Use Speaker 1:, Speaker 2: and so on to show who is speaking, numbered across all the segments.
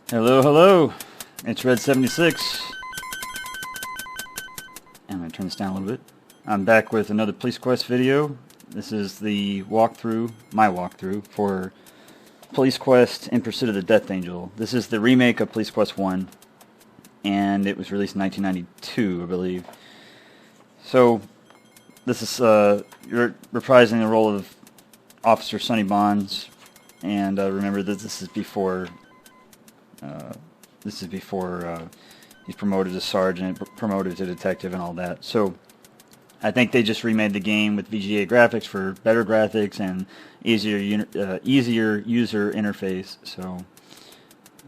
Speaker 1: Hello, hello. It's Red76. I'm going to turn this down a little bit. I'm back with another Police Quest video. This is the walkthrough, my walkthrough, for Police Quest In Pursuit of the Death Angel. This is the remake of Police Quest 1, and it was released in 1992, I believe. So, this is, you're reprising the role of Officer Sonny Bonds, and remember that this is before he's promoted to sergeant, promoted to detective, and all that. So I think they just remade the game with VGA graphics for better graphics and easier user interface. So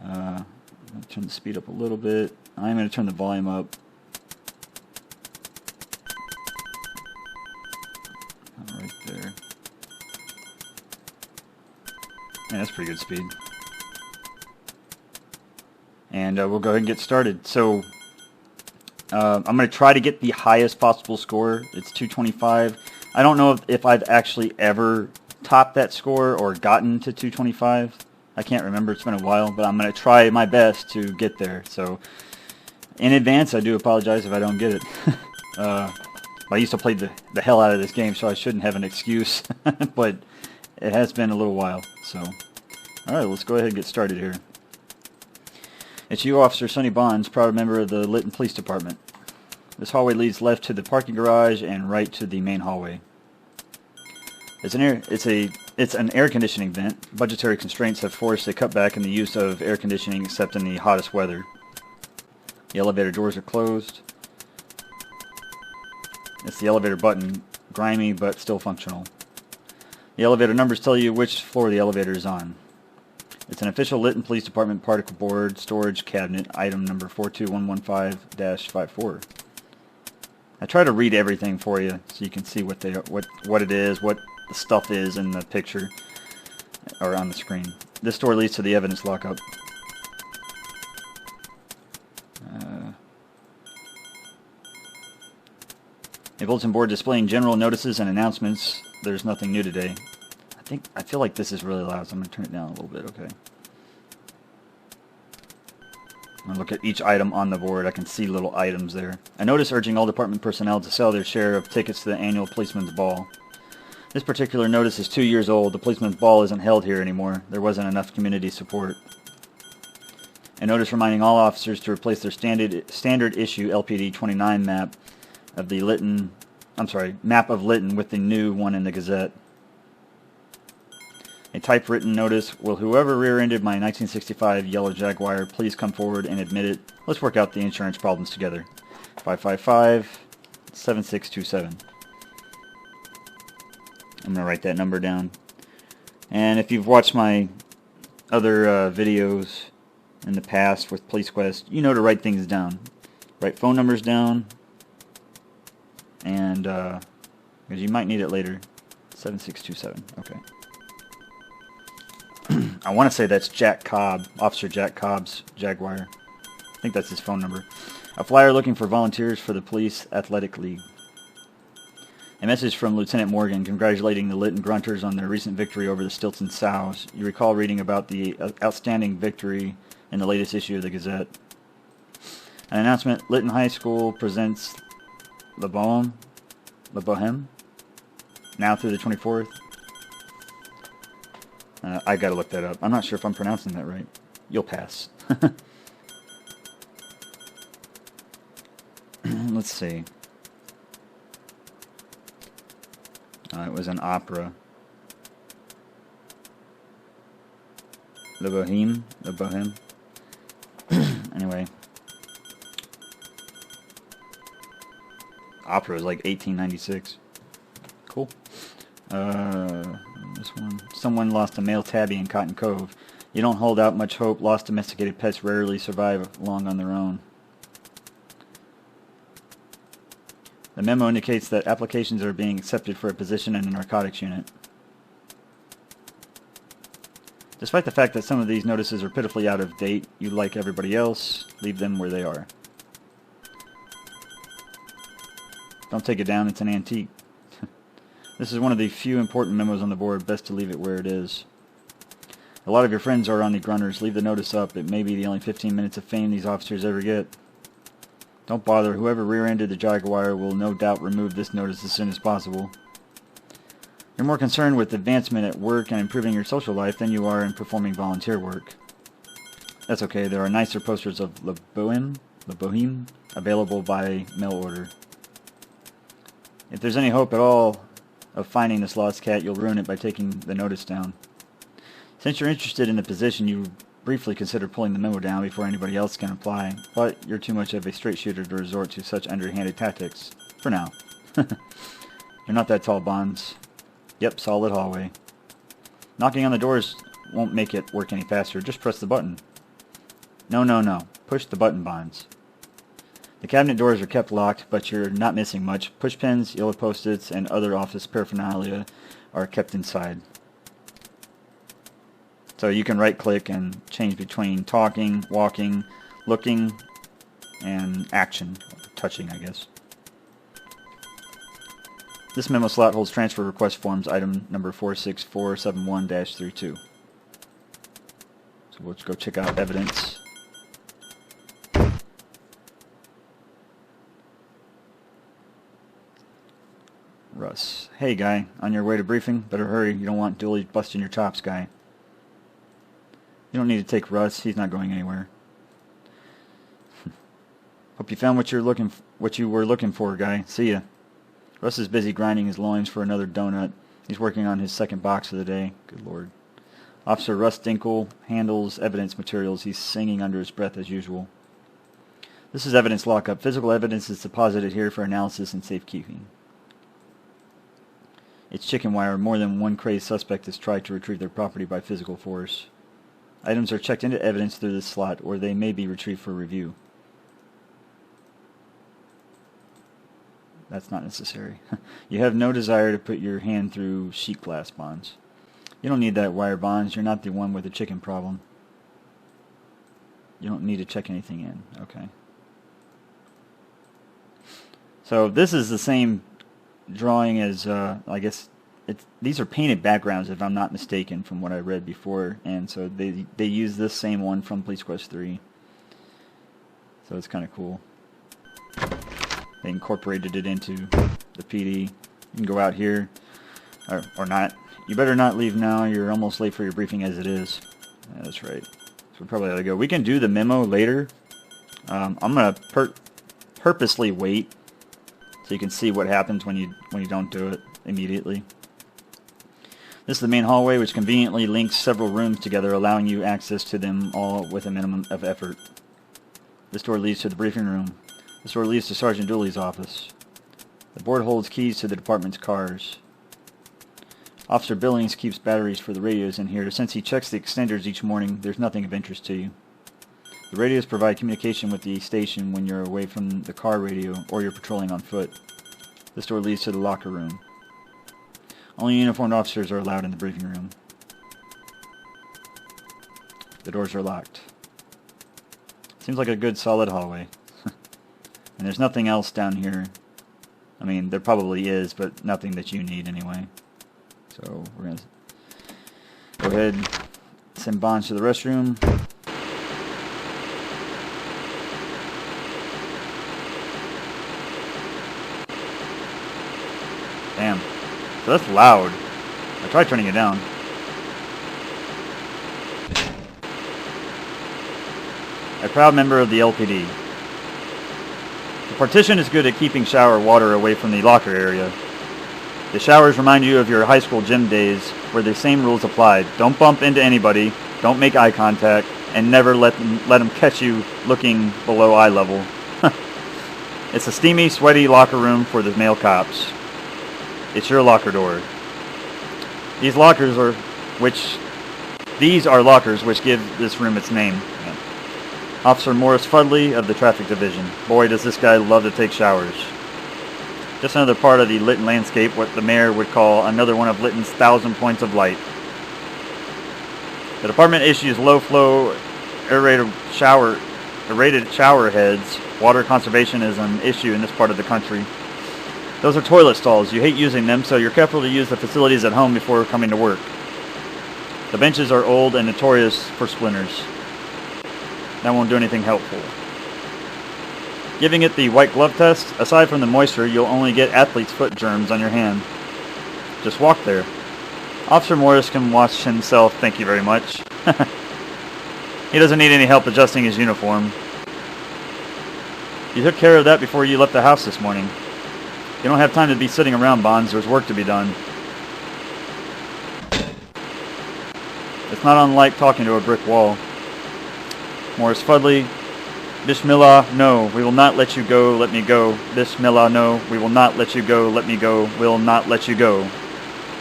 Speaker 1: I'm going to turn the speed up a little bit. I'm going to turn the volume up. Right there. Yeah, that's pretty good speed. And we'll go ahead and get started. So I'm going to try to get the highest possible score. It's 225. I don't know if I've actually ever topped that score or gotten to 225. I can't remember. It's been a while, but I'm going to try my best to get there. So in advance, I do apologize if I don't get it. I used to play the hell out of this game, so I shouldn't have an excuse. But it has been a little while. So, all right, let's go ahead and get started here. It's you, Officer Sonny Bonds, proud member of the Lytton Police Department. This hallway leads left to the parking garage and right to the main hallway. It's an air conditioning vent. Budgetary constraints have forced a cutback in the use of air conditioning except in the hottest weather. The elevator doors are closed. It's the elevator button, grimy but still functional. The elevator numbers tell you which floor the elevator is on. It's an official Lytton Police Department particle board storage cabinet, item number 42115-54. I try to read everything for you so you can see what it is, what the stuff is in the picture or on the screen. This door leads to the evidence lockup. A bulletin board displaying general notices and announcements. There's nothing new today. I feel like this is really loud, so I'm going to turn it down a little bit, okay? I'm going to look at each item on the board. I can see little items there. A notice urging all department personnel to sell their share of tickets to the annual Policeman's Ball. This particular notice is 2 years old. The Policeman's Ball isn't held here anymore. There wasn't enough community support. A notice reminding all officers to replace their standard issue LPD 29 map of the map of Lytton with the new one in the Gazette. A typewritten notice, will whoever rear-ended my 1965 yellow Jaguar please come forward and admit it. Let's work out the insurance problems together. 555-7627. I'm going to write that number down. And if you've watched my other videos in the past with Police Quest, you know to write things down. Write phone numbers down. And, because you might need it later. 7627, okay. I want to say that's Jack Cobb, Officer Jack Cobb's Jaguar. I think that's his phone number. A flyer looking for volunteers for the Police Athletic League. A message from Lieutenant Morgan congratulating the Lytton Grunters on their recent victory over the Stilton Sows. You recall reading about the outstanding victory in the latest issue of the Gazette. An announcement, Lytton High School presents Le Bohème, now through the 24th. I gotta look that up. I'm not sure if I'm pronouncing that right. You'll pass. Let's see. It was an opera. Le Bohème. Anyway. Opera is like 1896. Cool. This one. Someone lost a male tabby in Cotton Cove. You don't hold out much hope. Lost domesticated pets rarely survive long on their own. The memo indicates that applications are being accepted for a position in a narcotics unit. Despite the fact that some of these notices are pitifully out of date, you, like everybody else, leave them where they are. Don't take it down, it's an antique. This is one of the few important memos on the board, best to leave it where it is. A lot of your friends are on the grunters, leave the notice up, it may be the only 15 minutes of fame these officers ever get. Don't bother, whoever rear-ended the Jaguar will no doubt remove this notice as soon as possible. You're more concerned with advancement at work and improving your social life than you are in performing volunteer work. That's okay, there are nicer posters of Le Boheme, available by mail order. If there's any hope at all of finding this lost cat, you'll ruin it by taking the notice down. Since you're interested in the position, you briefly consider pulling the memo down before anybody else can apply, but you're too much of a straight shooter to resort to such underhanded tactics. For now. You're not that tall, Bonds. Yep, solid hallway. Knocking on the doors won't make it work any faster. Just press the button. No. Push the button, Bonds. The cabinet doors are kept locked, but you're not missing much. Pushpins, yellow post-its, and other office paraphernalia are kept inside. So you can right-click and change between talking, walking, looking, and action. Touching, I guess. This memo slot holds transfer request forms, item number 46471-32. So let's go check out evidence. Russ. Hey, guy. On your way to briefing? Better hurry. You don't want Dooley busting your chops, guy. You don't need to take Russ. He's not going anywhere. Hope you found what you were looking for, guy. See ya. Russ is busy grinding his loins for another donut. He's working on his second box of the day. Good lord. Officer Russ Dinkle handles evidence materials. He's singing under his breath as usual. This is evidence lockup. Physical evidence is deposited here for analysis and safekeeping. It's chicken wire. More than one crazed suspect has tried to retrieve their property by physical force. Items are checked into evidence through this slot, or they may be retrieved for review. That's not necessary. You have no desire to put your hand through sheet glass, Bonds. You don't need that wire, Bonds. You're not the one with the chicken problem. You don't need to check anything in. Okay. So this is the same drawing as, I guess, these are painted backgrounds, if I'm not mistaken, from what I read before. And so they use this same one from Police Quest 3. So it's kind of cool. They incorporated it into the PD. You can go out here, or not. You better not leave now. You're almost late for your briefing as it is. Yeah, that's right. So we probably ought to go. We can do the memo later. I'm going to purposely wait so you can see what happens when you don't do it immediately. This is the main hallway, which conveniently links several rooms together, allowing you access to them all with a minimum of effort. This door leads to the briefing room. This door leads to Sergeant Dooley's office. The board holds keys to the department's cars. Officer Billings keeps batteries for the radios in here. Since he checks the extenders each morning, there's nothing of interest to you. The radios provide communication with the station when you're away from the car radio or you're patrolling on foot. This door leads to the locker room. Only uniformed officers are allowed in the briefing room. The doors are locked. Seems like a good solid hallway. And there's nothing else down here. I mean, there probably is, but nothing that you need anyway. So we're going to go ahead and send Bonds to the restroom. Damn. So that's loud. I tried turning it down. A proud member of the LPD. The partition is good at keeping shower water away from the locker area. The showers remind you of your high school gym days where the same rules applied. Don't bump into anybody, don't make eye contact, and never let them catch you looking below eye level. It's a steamy, sweaty locker room for the male cops. It's your locker door. These are lockers which give this room its name. Yeah. Officer Morris Fudley of the Traffic Division. Boy, does this guy love to take showers. Just another part of the Lytton landscape, what the mayor would call another one of Lytton's 1,000 points of light. The department issues low-flow aerated shower heads. Water conservation is an issue in this part of the country. Those are toilet stalls. You hate using them, so you're careful to use the facilities at home before coming to work. The benches are old and notorious for splinters. That won't do anything helpful. Giving it the white glove test, aside from the moisture, you'll only get athlete's foot germs on your hand. Just walk there. Officer Morris can wash himself, thank you very much. He doesn't need any help adjusting his uniform. You took care of that before you left the house this morning. You don't have time to be sitting around, Bonds. There's work to be done. It's not unlike talking to a brick wall. Morris Fudley. Bismillah, no, we will not let you go, let me go. Bismillah, no, we will not let you go, let me go, we'll not let you go.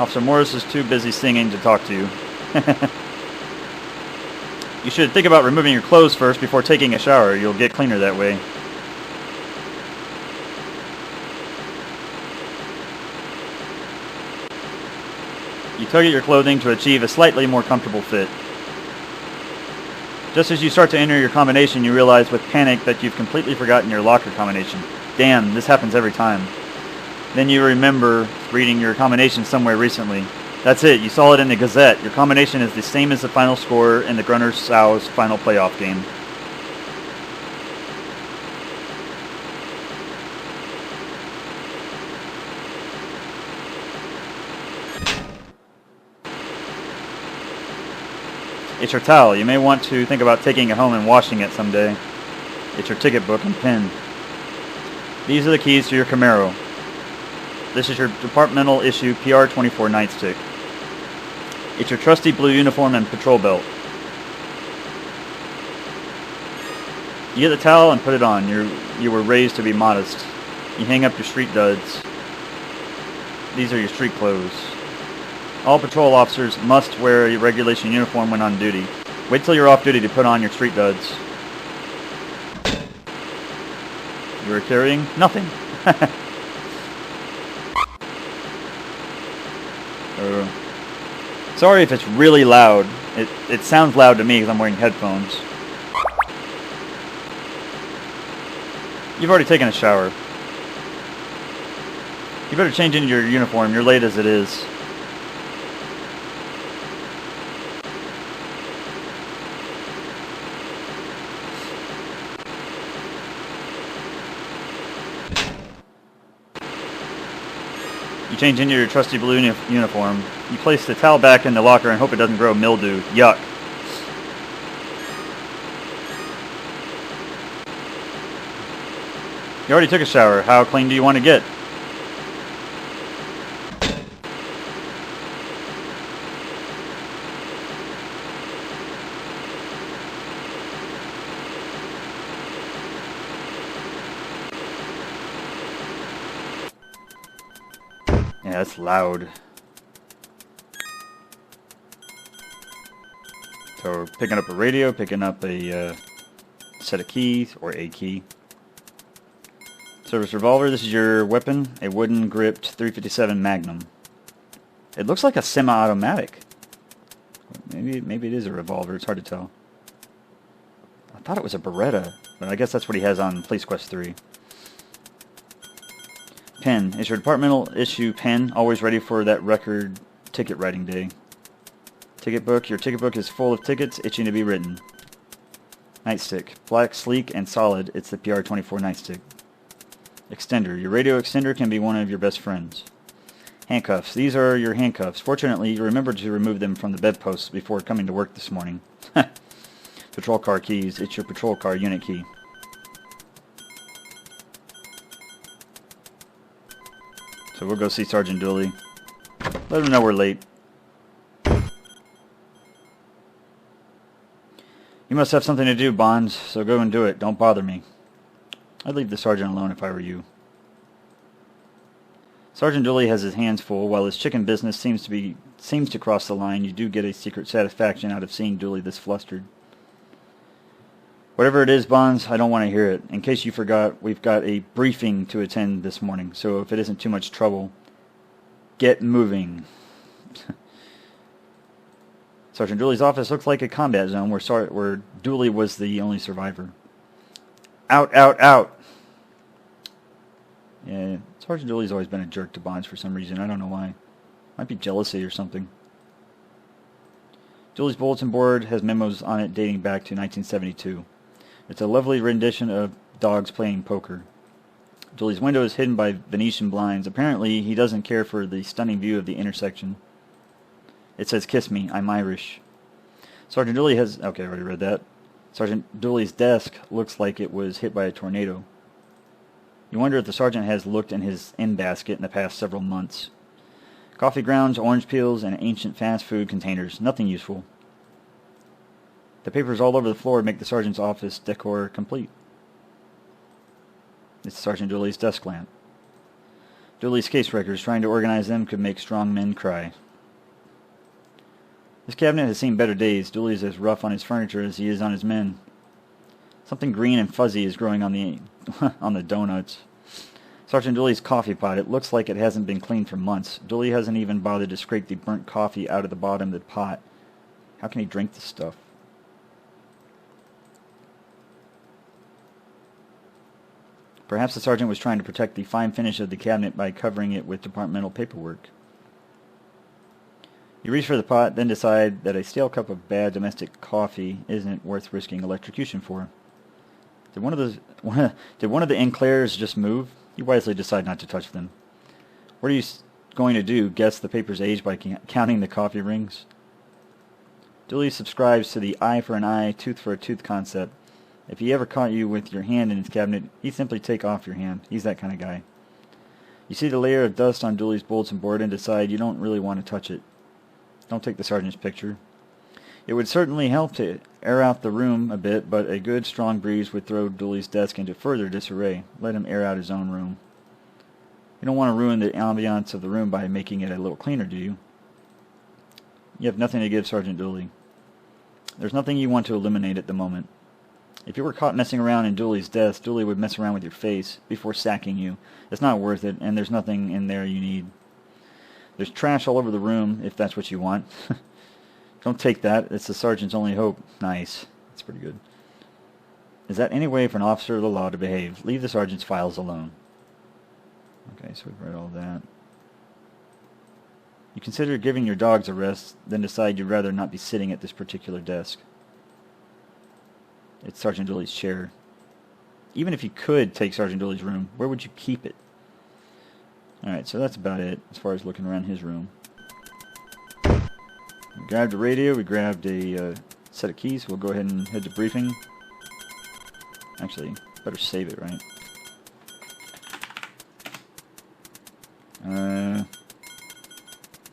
Speaker 1: Officer Morris is too busy singing to talk to you. You should think about removing your clothes first before taking a shower. You'll get cleaner that way. You tug at your clothing to achieve a slightly more comfortable fit. Just as you start to enter your combination, you realize with panic that you've completely forgotten your locker combination. Damn, this happens every time. Then you remember reading your combination somewhere recently. That's it, you saw it in the Gazette. Your combination is the same as the final score in the Grunner Sow's final playoff game. It's your towel. You may want to think about taking it home and washing it someday. It's your ticket book and pen. These are the keys to your Camaro. This is your departmental issue PR-24 nightstick. It's your trusty blue uniform and patrol belt. You get the towel and put it on. You were raised to be modest. You hang up your street duds. These are your street clothes. All patrol officers must wear a regulation uniform when on duty. Wait till you're off duty to put on your street duds. You are carrying nothing. Sorry if it's really loud. It sounds loud to me because I'm wearing headphones. You've already taken a shower. You better change into your uniform. You're late as it is. You change into your trusty blue uniform. You place the towel back in the locker and hope it doesn't grow mildew. Yuck. You already took a shower. How clean do you want to get? Yeah, that's loud. So we're picking up a radio, picking up a set of keys, or a key. Service revolver, this is your weapon, a wooden gripped .357 Magnum. It looks like a semi-automatic. Maybe it is a revolver, it's hard to tell. I thought it was a Beretta, but I guess that's what he has on Police Quest 3. Pen. Is your departmental issue pen always ready for that record ticket writing day? Ticket book. Your ticket book is full of tickets itching to be written. Nightstick. Black, sleek, and solid. It's the PR-24 nightstick. Extender. Your radio extender can be one of your best friends. Handcuffs. These are your handcuffs. Fortunately, you remembered to remove them from the bedposts before coming to work this morning. Patrol car keys. It's your patrol car unit key. So we'll go see Sergeant Dooley. Let him know we're late. You must have something to do, Bonds, so go and do it. Don't bother me. I'd leave the sergeant alone if I were you. Sergeant Dooley has his hands full. While his chicken business seems to cross the line, you do get a secret satisfaction out of seeing Dooley this flustered. Whatever it is, Bonds, I don't want to hear it. In case you forgot, we've got a briefing to attend this morning, so if it isn't too much trouble, get moving. Sergeant Dooley's office looks like a combat zone where Dooley was the only survivor. Out, out, out! Yeah, Sergeant Dooley's always been a jerk to Bonds for some reason. I don't know why. Might be jealousy or something. Dooley's bulletin board has memos on it dating back to 1972. It's a lovely rendition of dogs playing poker. Dooley's window is hidden by Venetian blinds. Apparently, he doesn't care for the stunning view of the intersection. It says, "Kiss me, I'm Irish." Sergeant Dooley has... Okay, I already read that. Sergeant Dooley's desk looks like it was hit by a tornado. You wonder if the sergeant has looked in his in-basket in the past several months. Coffee grounds, orange peels, and ancient fast food containers. Nothing useful. The papers all over the floor make the sergeant's office decor complete. It's Sergeant Dooley's desk lamp. Dooley's case records. Trying to organize them could make strong men cry. This cabinet has seen better days. Dooley's as rough on his furniture as he is on his men. Something green and fuzzy is growing on the on the donuts. Sergeant Dooley's coffee pot. It looks like it hasn't been cleaned for months. Dooley hasn't even bothered to scrape the burnt coffee out of the bottom of the pot. How can he drink this stuff? Perhaps the sergeant was trying to protect the fine finish of the cabinet by covering it with departmental paperwork. You reach for the pot, then decide that a stale cup of bad domestic coffee isn't worth risking electrocution for. Did one of the Enclairs just move? You wisely decide not to touch them. What are you going to do? Guess the paper's age by counting the coffee rings? Dooley subscribes to the eye for an eye, tooth for a tooth concept. If he ever caught you with your hand in his cabinet, he'd simply take off your hand. He's that kind of guy. You see the layer of dust on Dooley's bulletin board and decide you don't really want to touch it. Don't take the sergeant's picture. It would certainly help to air out the room a bit, but a good strong breeze would throw Dooley's desk into further disarray. Let him air out his own room. You don't want to ruin the ambiance of the room by making it a little cleaner, do you? You have nothing to give Sergeant Dooley. There's nothing you want to eliminate at the moment. If you were caught messing around in Dooley's desk, Dooley would mess around with your face before sacking you. It's not worth it, and there's nothing in there you need. There's trash all over the room, if that's what you want. Don't take that. It's the sergeant's only hope. Nice. That's pretty good. Is that any way for an officer of the law to behave? Leave the sergeant's files alone. Okay, so we've read all that. You consider giving your dogs a rest, then decide you'd rather not be sitting at this particular desk. It's Sergeant Dooley's chair. Even if you could take Sergeant Dooley's room, where would you keep it? Alright, so that's about it as far as looking around his room. We grabbed a radio, we grabbed a set of keys. We'll go ahead and head to briefing. Actually, better save it, right?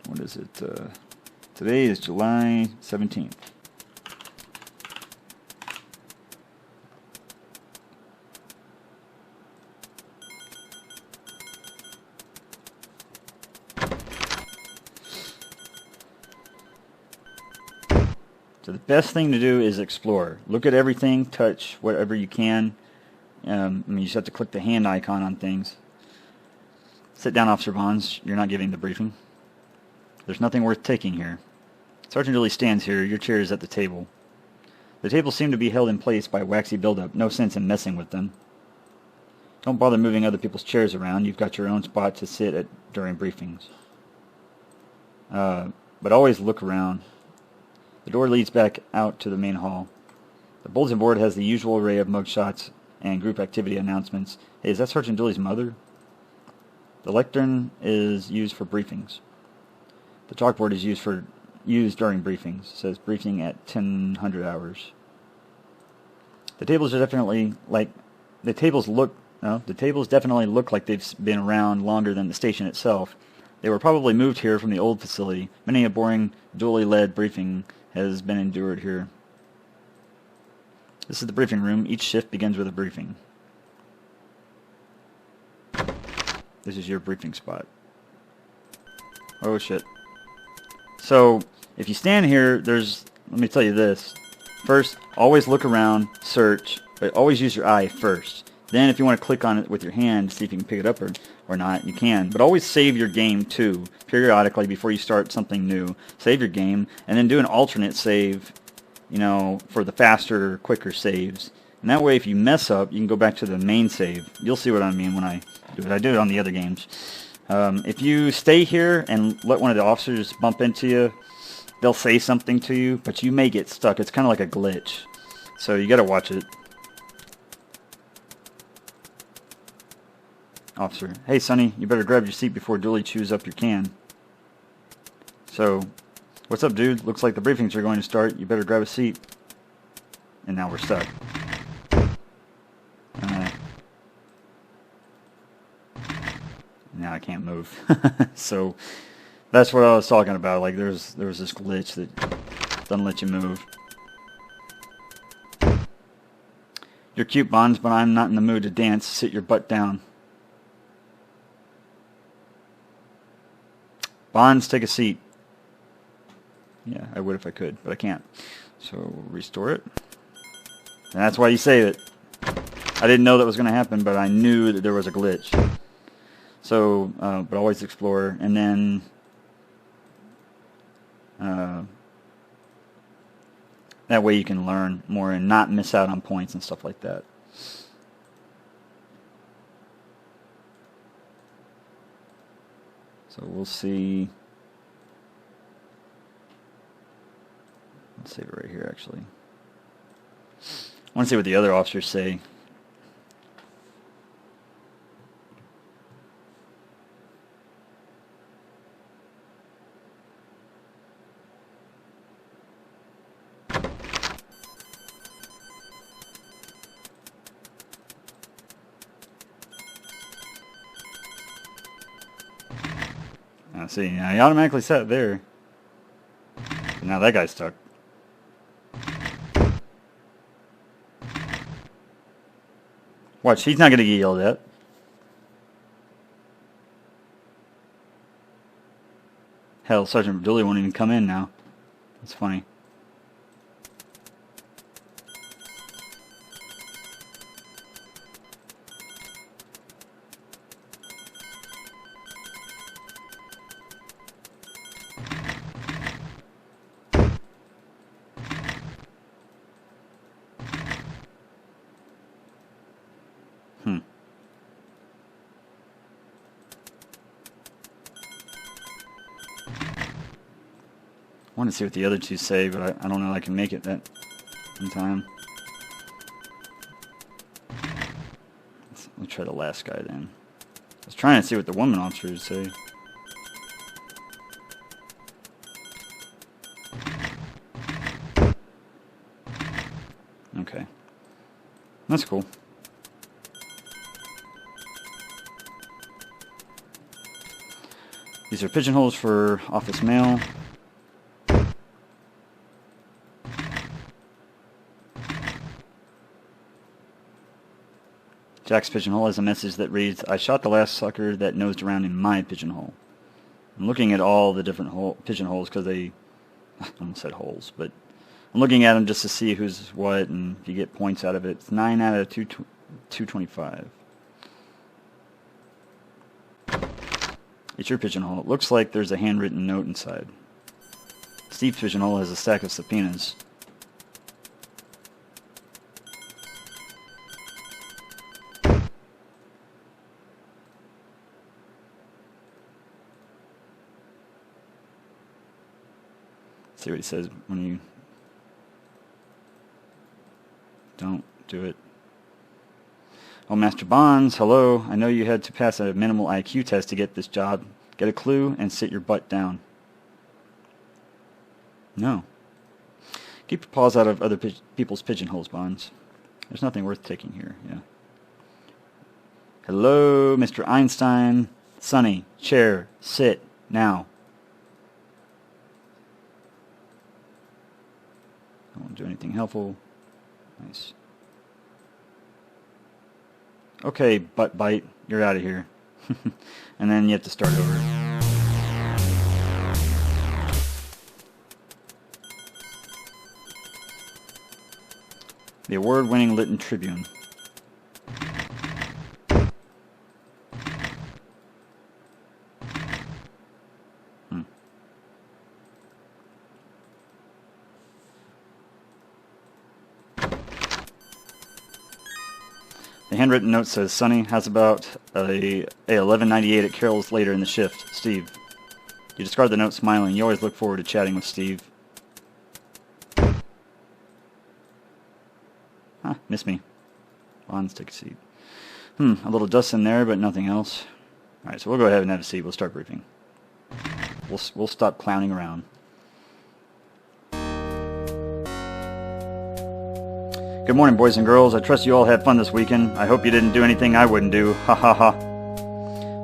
Speaker 1: What is it? Today is July 17th. So the best thing to do is explore. Look at everything, touch whatever you can. You just have to click the hand icon on things. Sit down, Officer Bonds. You're not giving the briefing. There's nothing worth taking here. Sergeant Dooley stands here. Your chair is at the table. The tables seem to be held in place by waxy buildup. No sense in messing with them. Don't bother moving other people's chairs around. You've got your own spot to sit at during briefings. But always look around. The door leads back out to the main hall. The bulletin board has the usual array of mugshots and group activity announcements. Hey, is that Sergeant Dooley's mother? The lectern is used for briefings. The chalkboard is used during briefings. It says briefing at 1000 hours. The tables are definitely like the tables definitely look like they've been around longer than the station itself. They were probably moved here from the old facility. Many a boring Dooley-led briefing has been endured here. This is the briefing room. Each shift begins with a briefing. This is your briefing spot. Oh shit. So, if you stand here, let me tell you this. First, always look around, search, but always use your eye first. Then if you want to click on it with your hand, see if you can pick it up or not, you can. But always save your game too, periodically before you start something new. Save your game, and then do an alternate save, you know, for the faster, quicker saves. And that way, if you mess up, you can go back to the main save. You'll see what I mean when I do it. I do it on the other games. If you stay here and let one of the officers bump into you, they'll say something to you, but you may get stuck. It's kind of like a glitch. So you got to watch it. Officer, hey Sonny, you better grab your seat before Dooley chews up your can. So, what's up dude? Looks like the briefings are going to start. You better grab a seat. And now we're stuck. Now I can't move. So that's what I was talking about. Like there was this glitch that doesn't let you move. You're cute, Bonds, but I'm not in the mood to dance. Sit your butt down. Bonds, take a seat. Yeah, I would if I could, but I can't. So restore it. And that's why you save it. I didn't know that was going to happen, but I knew that there was a glitch. So, but always explore, and then that way you can learn more and not miss out on points and stuff like that. So we'll see. Let's save it right here, actually. I want to see what the other officers say. See, I automatically sat there. Now that guy's stuck. Watch, he's not going to get yelled at. Hell, Sergeant Dooley won't even come in now. That's funny. I want to see what the other two say, but I don't know if I can make it that in time. Let's try the last guy then. I was trying to see what the woman officers say. Okay. That's cool. These are pigeonholes for office mail. Jack's pigeonhole has a message that reads, I shot the last sucker that nosed around in my pigeonhole. I'm looking at all the different pigeonholes because they, I almost said holes, but I'm looking at them just to see who's what and if you get points out of it. It's 9 out of 225. It's your pigeonhole. It looks like there's a handwritten note inside. Steve's pigeonhole has a stack of subpoenas. See what he says when you don't do it. Oh, Master Bonds, hello. I know you had to pass a minimal IQ test to get this job. Get a clue and sit your butt down. No. Keep your paws out of other people's pigeonholes, Bonds. There's nothing worth taking here, yeah. Hello, Mr. Einstein. Sonny, chair, sit, now. I won't do anything helpful. Nice. Okay, butt bite, you're out of here. And then you have to start over. The award-winning Lytton Tribune. The handwritten note says, Sonny, how's about a 1198 at Carol's later in the shift? Steve. You discard the note smiling. You always look forward to chatting with Steve. Huh, miss me. Bonds, take a seat. A little dust in there, but nothing else. Alright, so we'll go ahead and have a seat. We'll start briefing. We'll stop clowning around. Good morning, boys and girls. I trust you all had fun this weekend. I hope you didn't do anything I wouldn't do. Ha ha ha.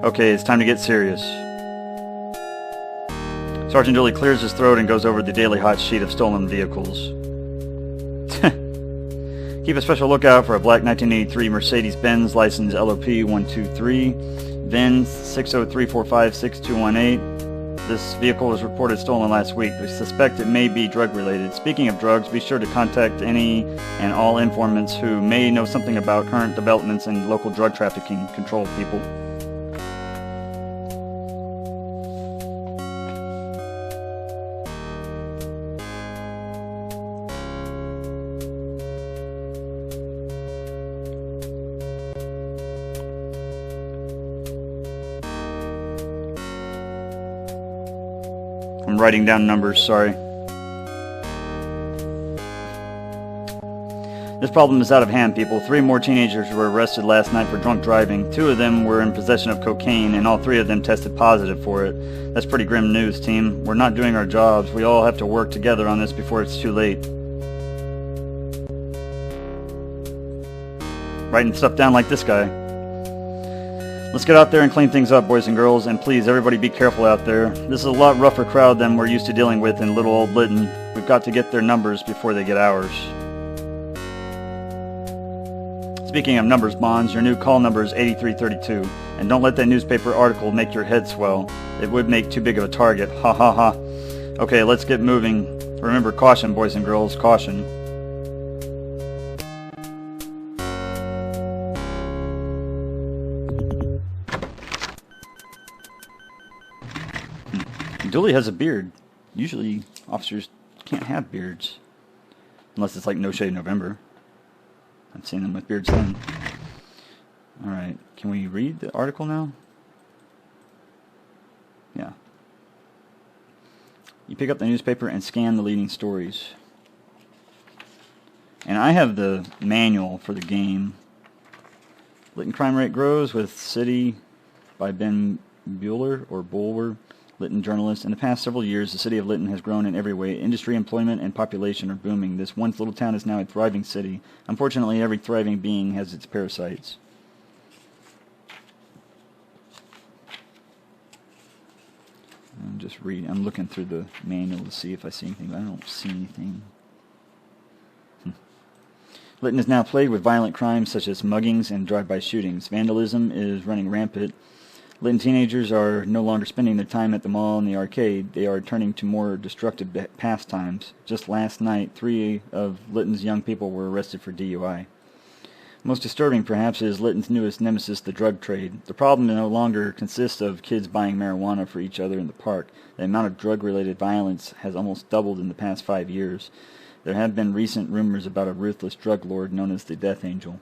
Speaker 1: Okay, it's time to get serious. Sergeant Dooley clears his throat and goes over the daily hot sheet of stolen vehicles. Keep a special lookout for a black 1983 Mercedes-Benz license LOP 123, VIN 603456218. This vehicle was reported stolen last week. We suspect it may be drug-related. Speaking of drugs, be sure to contact any and all informants who may know something about current developments in local drug trafficking control people. I'm writing down numbers, sorry. This problem is out of hand, people. 3 more teenagers were arrested last night for drunk driving. 2 of them were in possession of cocaine, and all 3 of them tested positive for it. That's pretty grim news, team. We're not doing our jobs. We all have to work together on this before it's too late. Writing stuff down like this guy. Let's get out there and clean things up, boys and girls, and please, everybody be careful out there. This is a lot rougher crowd than we're used to dealing with in little old Lytton. We've got to get their numbers before they get ours. Speaking of numbers, Bonds, your new call number is 8332, and don't let that newspaper article make your head swell. It would make too big of a target. Ha ha ha. Okay, let's get moving. Remember, caution, boys and girls, caution. Dooley has a beard. Usually, officers can't have beards. Unless it's like No Shave November. I've seen them with beards then. Alright, can we read the article now? Yeah. You pick up the newspaper and scan the leading stories. And I have the manual for the game. Lytton crime rate grows with City by Ben Bueller or Bulwer. Lytton journalist. In the past several years, the city of Lytton has grown in every way. Industry, employment, and population are booming. This once little town is now a thriving city. Unfortunately, every thriving being has its parasites. I'm looking through the manual to see if I see anything, but I don't see anything. Lytton is now plagued with violent crimes such as muggings and drive-by shootings. Vandalism is running rampant. Lytton teenagers are no longer spending their time at the mall and the arcade. They are turning to more destructive pastimes. Just last night, 3 of Lytton's young people were arrested for DUI. Most disturbing, perhaps, is Lytton's newest nemesis, the drug trade. The problem no longer consists of kids buying marijuana for each other in the park. The amount of drug-related violence has almost doubled in the past 5 years. There have been recent rumors about a ruthless drug lord known as the Death Angel.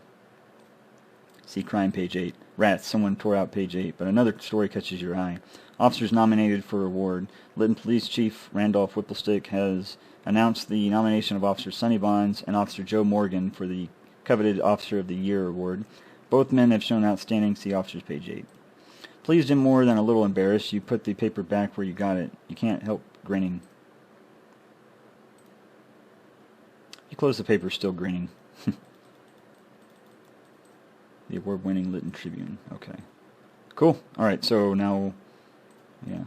Speaker 1: See crime, page 8. Rats, someone tore out page 8, but another story catches your eye. Officers nominated for award. Lytton Police Chief Randolph Whipplestick has announced the nomination of Officer Sonny Bonds and Officer Joe Morgan for the coveted Officer of the Year award. Both men have shown outstanding. See Officers, page 8. Pleased and more than a little embarrassed, you put the paper back where you got it. You can't help grinning. You close the paper, still grinning. The award-winning Lytton Tribune. Okay. Cool. Alright, so now, yeah.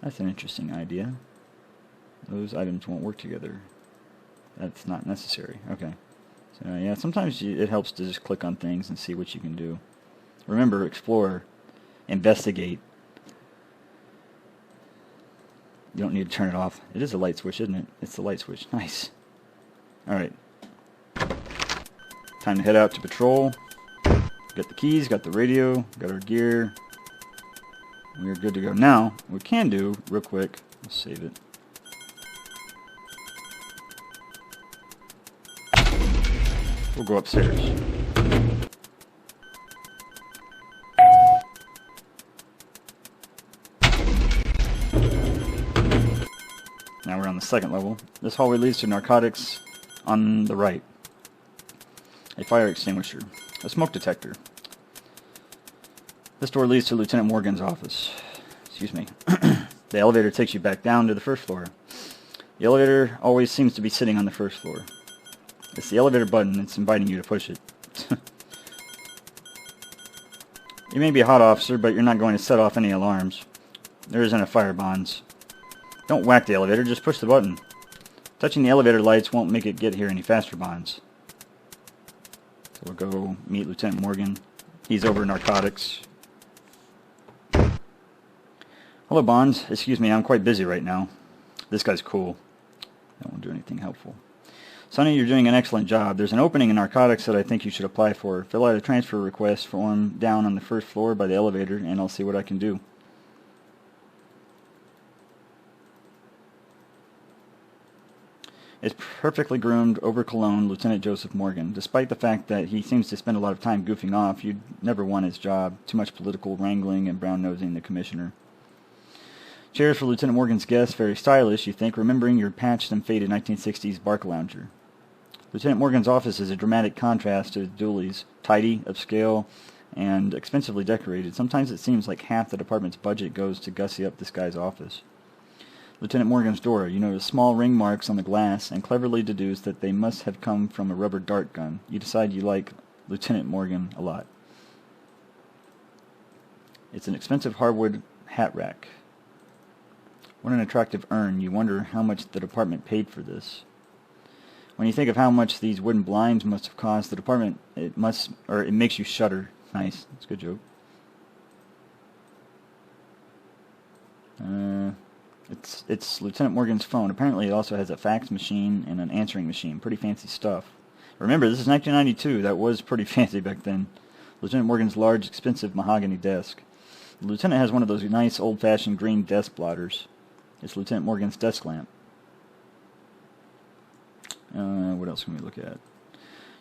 Speaker 1: That's an interesting idea. Those items won't work together. That's not necessary. Okay. So, yeah, sometimes it helps to just click on things and see what you can do. Remember, explore, investigate. You don't need to turn it off. It is a light switch, isn't it? It's the light switch. Nice. Alright. Time to head out to patrol. Got the keys, got the radio, got our gear. We're good to go. Now, what we can do, real quick, let's save it. We'll go upstairs. Now we're on the second level. This hallway leads to narcotics on the right. A fire extinguisher. A smoke detector. This door leads to Lieutenant Morgan's office. Excuse me. The elevator takes you back down to the first floor. The elevator always seems to be sitting on the first floor. It's the elevator button. It's inviting you to push it. You may be a hot officer, but you're not going to set off any alarms. There isn't a fire, Bonds. Don't whack the elevator, just push the button. Touching the elevator lights won't make it get here any faster, Bonds. So we'll go meet Lieutenant Morgan. He's over narcotics. Hello, Bonds. Excuse me, I'm quite busy right now. This guy's cool. That won't do anything helpful. Sonny, you're doing an excellent job. There's an opening in narcotics that I think you should apply for. Fill out a transfer request form down on the first floor by the elevator, and I'll see what I can do. It's perfectly groomed, over-cologned Lieutenant Joseph Morgan. Despite the fact that he seems to spend a lot of time goofing off, you'd never won his job. Too much political wrangling and brown-nosing the commissioner. Chairs for Lieutenant Morgan's guests, very stylish, you think, remembering your patched and faded 1960s bark lounger. Lieutenant Morgan's office is a dramatic contrast to Dooley's, tidy, upscale, and expensively decorated. Sometimes it seems like half the department's budget goes to gussy up this guy's office. Lieutenant Morgan's door. You notice small ring marks on the glass and cleverly deduce that they must have come from a rubber dart gun. You decide you like Lieutenant Morgan a lot. It's an expensive hardwood hat rack. What an attractive urn. You wonder how much the department paid for this. When you think of how much these wooden blinds must have cost the department, it makes you shudder. Nice. That's a good joke. It's Lieutenant Morgan's phone. Apparently it also has a fax machine and an answering machine. Pretty fancy stuff. Remember, this is 1992. That was pretty fancy back then. Lieutenant Morgan's large, expensive mahogany desk. The lieutenant has one of those nice, old-fashioned green desk blotters. It's Lieutenant Morgan's desk lamp. What else can we look at?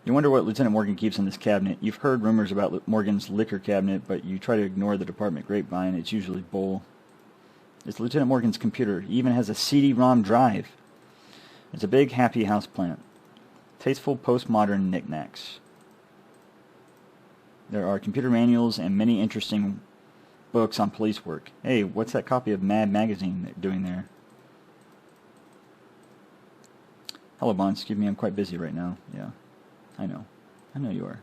Speaker 1: You wonder what Lieutenant Morgan keeps in this cabinet. You've heard rumors about Morgan's liquor cabinet, but you try to ignore the department grapevine. It's usually bull. It's Lieutenant Morgan's computer. He even has a CD-ROM drive. It's a big, happy house plant. Tasteful, postmodern knickknacks. There are computer manuals and many interesting books on police work. Hey, what's that copy of Mad Magazine doing there? Hello, Bonds. Excuse me, I'm quite busy right now. Yeah, I know. I know you are.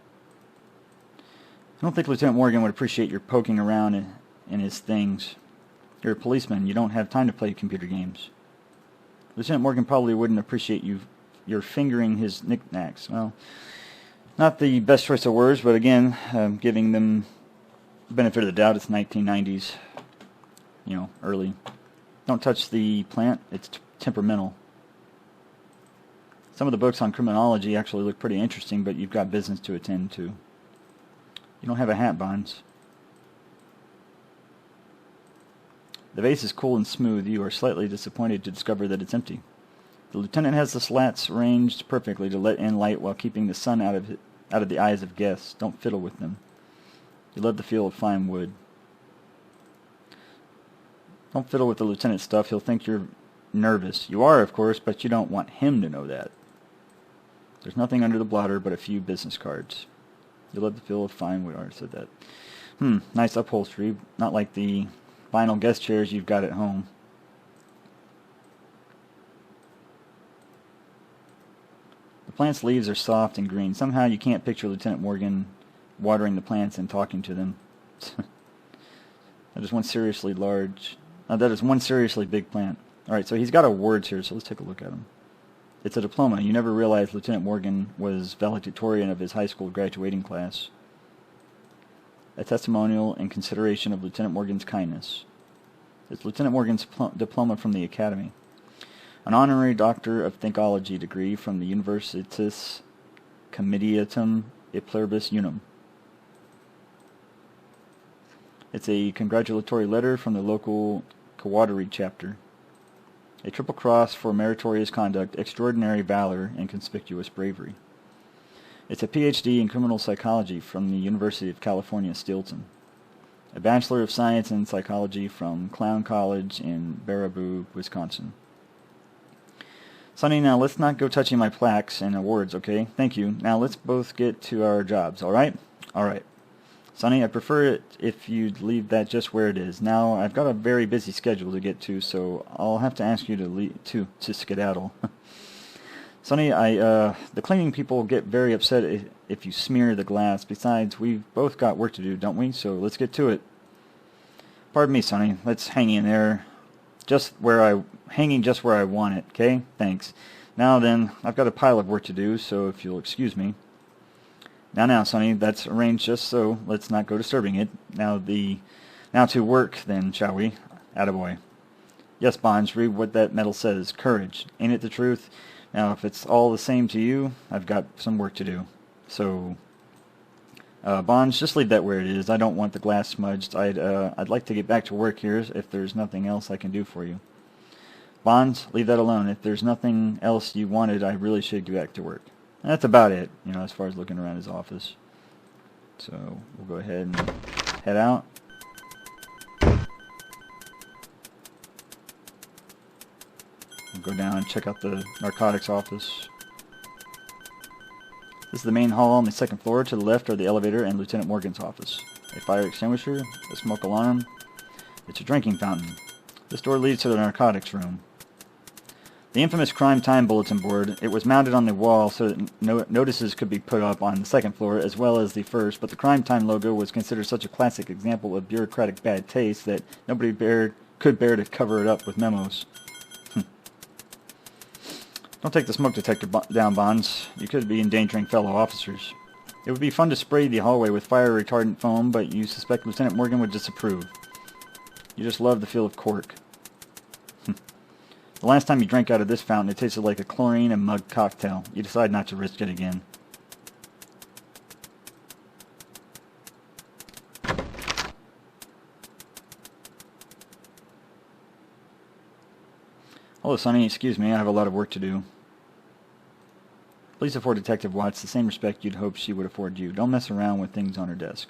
Speaker 1: I don't think Lieutenant Morgan would appreciate your poking around in his things. You're a policeman. You don't have time to play computer games. Lieutenant Morgan probably wouldn't appreciate your fingering his knickknacks. Well, not the best choice of words, but again, giving them benefit of the doubt. It's 1990s, early. Don't touch the plant. It's temperamental. Some of the books on criminology actually look pretty interesting, but you've got business to attend to. You don't have a hat, Bonds. The vase is cool and smooth. You are slightly disappointed to discover that it's empty. The lieutenant has the slats arranged perfectly to let in light while keeping the sun out of the eyes of guests. Don't fiddle with them. You love the feel of fine wood. Don't fiddle with the lieutenant's stuff. He'll think you're nervous. You are, of course, but you don't want him to know that. There's nothing under the blotter but a few business cards. You love the feel of fine wood. I already said that. Nice upholstery. Not like the vinyl guest chairs you've got at home. The plant's leaves are soft and green. Somehow you can't picture Lieutenant Morgan watering the plants and talking to them. That is one seriously big plant. Alright, so he's got awards here, so let's take a look at them. It's a diploma. You never realized Lieutenant Morgan was valedictorian of his high school graduating class. A testimonial in consideration of Lieutenant Morgan's kindness. It's Lieutenant Morgan's diploma from the Academy. An honorary Doctor of Thinkology degree from the Universitas Comitiatum e Pluribus Unum. It's a congratulatory letter from the local Kawadari chapter. A triple cross for meritorious conduct, extraordinary valor, and conspicuous bravery. It's a PhD in criminal psychology from the University of California, Stilton. A Bachelor of Science in Psychology from Clown College in Baraboo, Wisconsin. Sonny, now let's not go touching my plaques and awards, okay? Thank you. Now let's both get to our jobs, alright? Alright. Sonny, I prefer it if you'd leave that just where it is. Now, I've got a very busy schedule to get to, so I'll have to ask you to skedaddle. Sonny, the cleaning people get very upset if you smear the glass. Besides, we've both got work to do, don't we? So let's get to it. Pardon me, Sonny. Let's hang in there. Hanging just where I want it, okay? Thanks. Now then, I've got a pile of work to do, so if you'll excuse me. Now, Sonny, that's arranged just so. Let's not go disturbing it. Now to work, then, shall we? Attaboy. Yes, Bonds, read what that medal says. Courage. Ain't it the truth? Now, if it's all the same to you, I've got some work to do. So, Bonds, just leave that where it is. I don't want the glass smudged. I'd like to get back to work here if there's nothing else I can do for you. Bonds, leave that alone. If there's nothing else you wanted, I really should get back to work. And that's about it, as far as looking around his office. So, we'll go ahead and head out. We'll go down and check out the narcotics office. This is the main hall on the second floor. To the left are the elevator and Lieutenant Morgan's office. A fire extinguisher, a smoke alarm. It's a drinking fountain. This door leads to the narcotics room. The infamous crime time bulletin board, it was mounted on the wall so that notices could be put up on the second floor as well as the first, but the crime time logo was considered such a classic example of bureaucratic bad taste that nobody could bear to cover it up with memos. Don't take the smoke detector down, Bonds. You could be endangering fellow officers. It would be fun to spray the hallway with fire retardant foam, but you suspect Lieutenant Morgan would disapprove. You just love the feel of cork. The last time you drank out of this fountain, it tasted like a chlorine and mug cocktail. You decide not to risk it again. Hello, Sonny. Excuse me. I have a lot of work to do. Please afford Detective Watts the same respect you'd hope she would afford you. Don't mess around with things on her desk.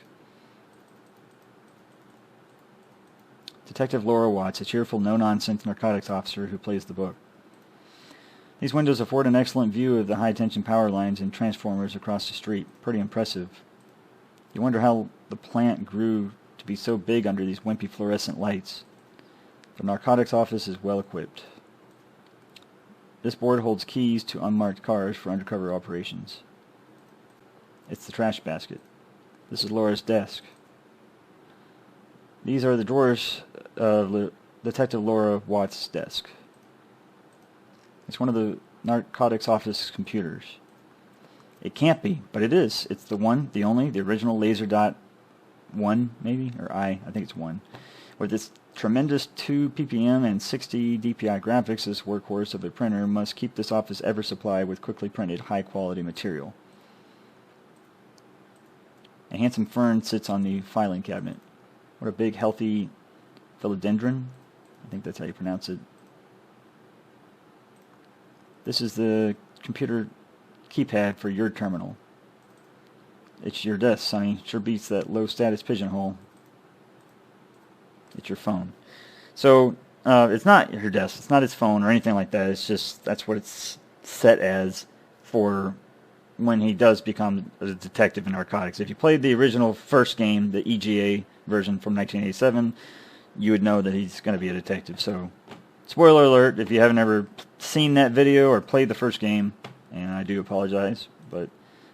Speaker 1: Detective Laura Watts, a cheerful, no-nonsense narcotics officer who plays the book. These windows afford an excellent view of the high-tension power lines and transformers across the street. Pretty impressive. You wonder how the plant grew to be so big under these wimpy fluorescent lights. The narcotics office is well equipped. This board holds keys to unmarked cars for undercover operations. It's the trash basket. This is Laura's desk. These are the drawers of Detective Laura Watts' desk. It's one of the narcotics office computers. It can't be, but it is. It's the one, the only, the original laser dot 1, maybe? Or I think it's 1. With its tremendous 2 ppm and 60 dpi graphics, this workhorse of a printer must keep this office ever supplied with quickly printed, high-quality material. A handsome fern sits on the filing cabinet. What a big, healthy philodendron. I think that's how you pronounce it. This is the computer keypad for your terminal. It's your desk, Sonny. Sure beats that low-status pigeonhole. It's your phone. So, it's not your desk. It's not his phone or anything like that. It's just, that's what it's set as for when he does become a detective in narcotics. If you played the original first game, the EGA version from 1987, you would know that he's going to be a detective. So, spoiler alert, if you haven't ever seen that video or played the first game, and I do apologize, but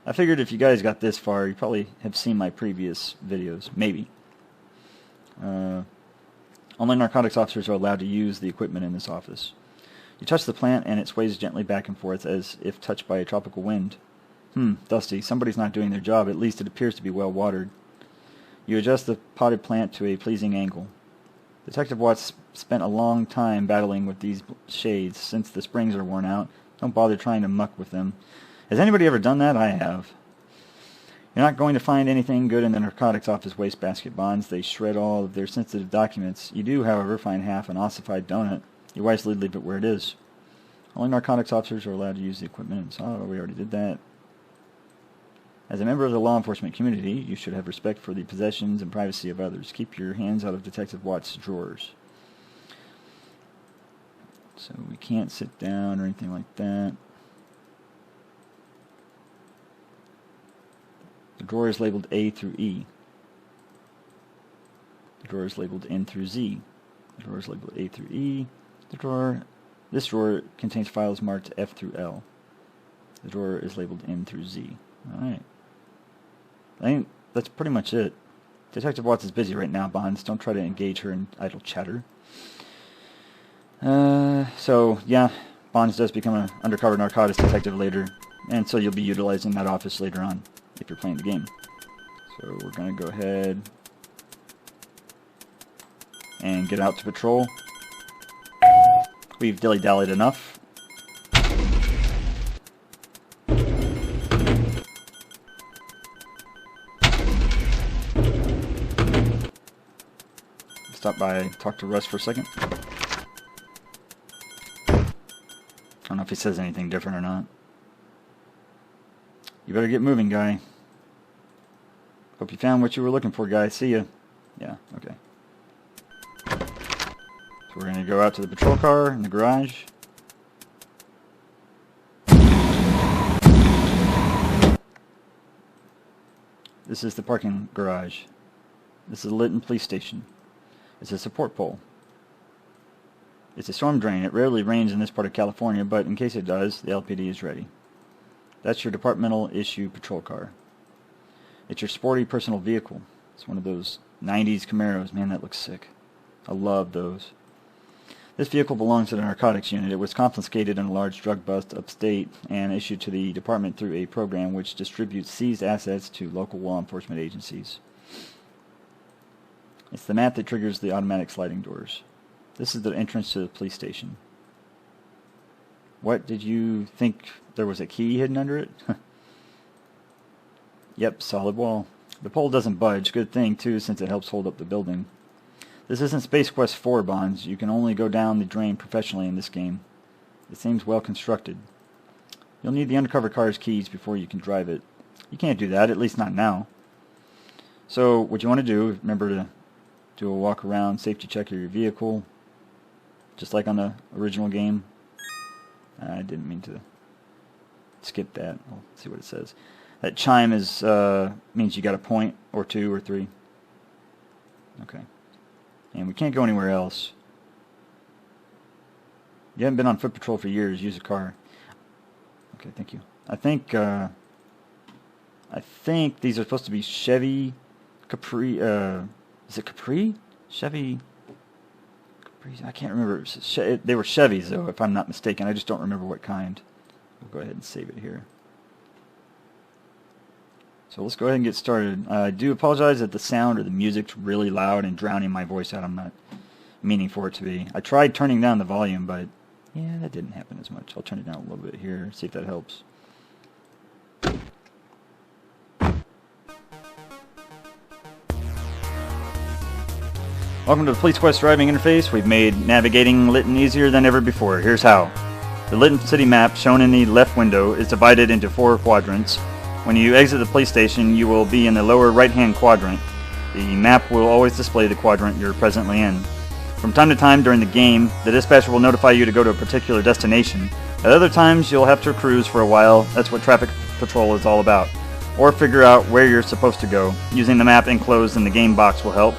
Speaker 1: I figured if you guys got this far, you probably have seen my previous videos. Maybe. Only narcotics officers are allowed to use the equipment in this office. You touch the plant and it sways gently back and forth as if touched by a tropical wind. Dusty. Somebody's not doing their job. At least it appears to be well watered. You adjust the potted plant to a pleasing angle. Detective Watts spent a long time battling with these shades. Since the springs are worn out, don't bother trying to muck with them. Has anybody ever done that? I have. You're not going to find anything good in the narcotics office wastebasket, Bonds. They shred all of their sensitive documents. You do, however, find half an ossified donut. You wisely leave it where it is. Only narcotics officers are allowed to use the equipment. Oh, we already did that. As a member of the law enforcement community, you should have respect for the possessions and privacy of others. Keep your hands out of Detective Watt's drawers. So we can't sit down or anything like that. The drawer is labeled A through E. The drawer is labeled N through Z. The drawer is labeled A through E. This drawer contains files marked F through L. The drawer is labeled M through Z. Alright. I think that's pretty much it. Detective Watts is busy right now, Bonds. Don't try to engage her in idle chatter. So, yeah, Bonds does become an undercover narcotics detective later, and so you'll be utilizing that office later on if you're playing the game. So we're going to go ahead and get out to patrol. We've dilly-dallied enough. Stop by, talk to Russ for a second. I don't know if he says anything different or not. You better get moving, guy. Hope you found what you were looking for, guy. See ya. Yeah, okay. So we're going to go out to the patrol car in the garage. This is the parking garage. This is the Lytton Police Station. It's a support pole. It's a storm drain. It rarely rains in this part of California, but in case it does, the LPD is ready. That's your departmental issue patrol car. It's your sporty personal vehicle. It's one of those 90s Camaros. Man, that looks sick. I love those. This vehicle belongs to the narcotics unit. It was confiscated in a large drug bust upstate and issued to the department through a program which distributes seized assets to local law enforcement agencies. It's the map that triggers the automatic sliding doors. This is the entrance to the police station. What, did you think there was a key hidden under it? Yep, solid wall. The pole doesn't budge. Good thing, too, since it helps hold up the building. This isn't Space Quest 4, Bonds. You can only go down the drain professionally in this game. It seems well constructed. You'll need the undercover car's keys before you can drive it. You can't do that, at least not now. So, what you want to do, remember to do a walk around, safety check of your vehicle, just like on the original game. I didn't mean to skip that. I'll see what it says. That chime is means you got a point or 2 or 3. Okay. And we can't go anywhere else. You haven't been on foot patrol for years. Use a car. Okay, thank you. I think these are supposed to be Chevy Capri. Is it Capri? Chevy. Capri. I can't remember. They were Chevys, though, if I'm not mistaken. I just don't remember what kind. We'll go ahead and save it here. So let's go ahead and get started. I do apologize that the sound or the music's really loud and drowning my voice out. I'm not meaning for it to be. I tried turning down the volume, but yeah, that didn't happen as much. I'll turn it down a little bit here, see if that helps. Welcome to the Police Quest driving interface. We've made navigating Lytton easier than ever before. Here's how. The Lytton City map, shown in the left window, is divided into 4 quadrants. When you exit the police station, you will be in the lower right-hand quadrant. The map will always display the quadrant you're presently in. From time to time during the game, the dispatcher will notify you to go to a particular destination. At other times, you'll have to cruise for a while. That's what traffic patrol is all about. Or figure out where you're supposed to go. Using the map enclosed in the game box will help.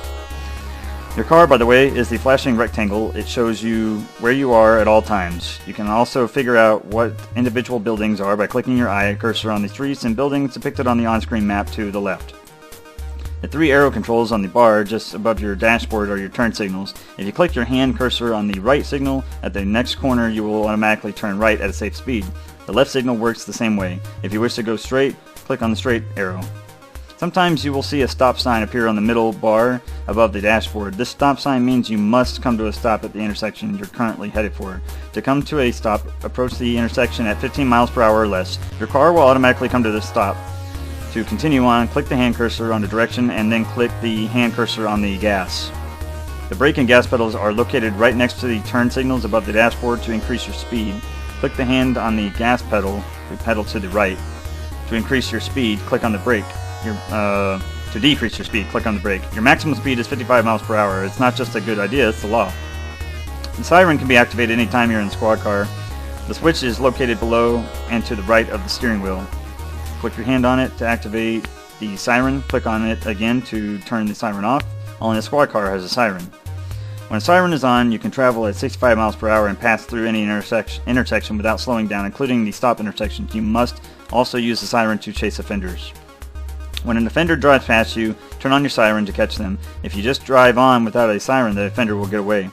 Speaker 1: Your car, by the way, is the flashing rectangle. It shows you where you are at all times. You can also figure out what individual buildings are by clicking your eye cursor on the streets and buildings depicted on the on-screen map to the left. The 3 arrow controls on the bar just above your dashboard are your turn signals. If you click your hand cursor on the right signal, at the next corner you will automatically turn right at a safe speed. The left signal works the same way. If you wish to go straight, click on the straight arrow. Sometimes you will see a stop sign appear on the middle bar above the dashboard. This stop sign means you must come to a stop at the intersection you're currently headed for. To come to a stop, approach the intersection at 15 miles per hour or less. Your car will automatically come to the stop. To continue on, click the hand cursor on the direction and then click the hand cursor on the gas. The brake and gas pedals are located right next to the turn signals above the dashboard to increase your speed. Click the hand on the gas pedal, the pedal to the right. To increase your speed, click on the brake. To decrease your speed, click on the brake. Your maximum speed is 55 miles per hour. It's not just a good idea, it's the law. The siren can be activated anytime you're in the squad car. The switch is located below and to the right of the steering wheel. Click your hand on it to activate the siren. Click on it again to turn the siren off. Only a squad car has a siren. When a siren is on, you can travel at 65 miles per hour and pass through any intersection without slowing down, including the stop intersections. You must also use the siren to chase offenders. When an offender drives past you, turn on your siren to catch them. If you just drive on without a siren, the offender will get away.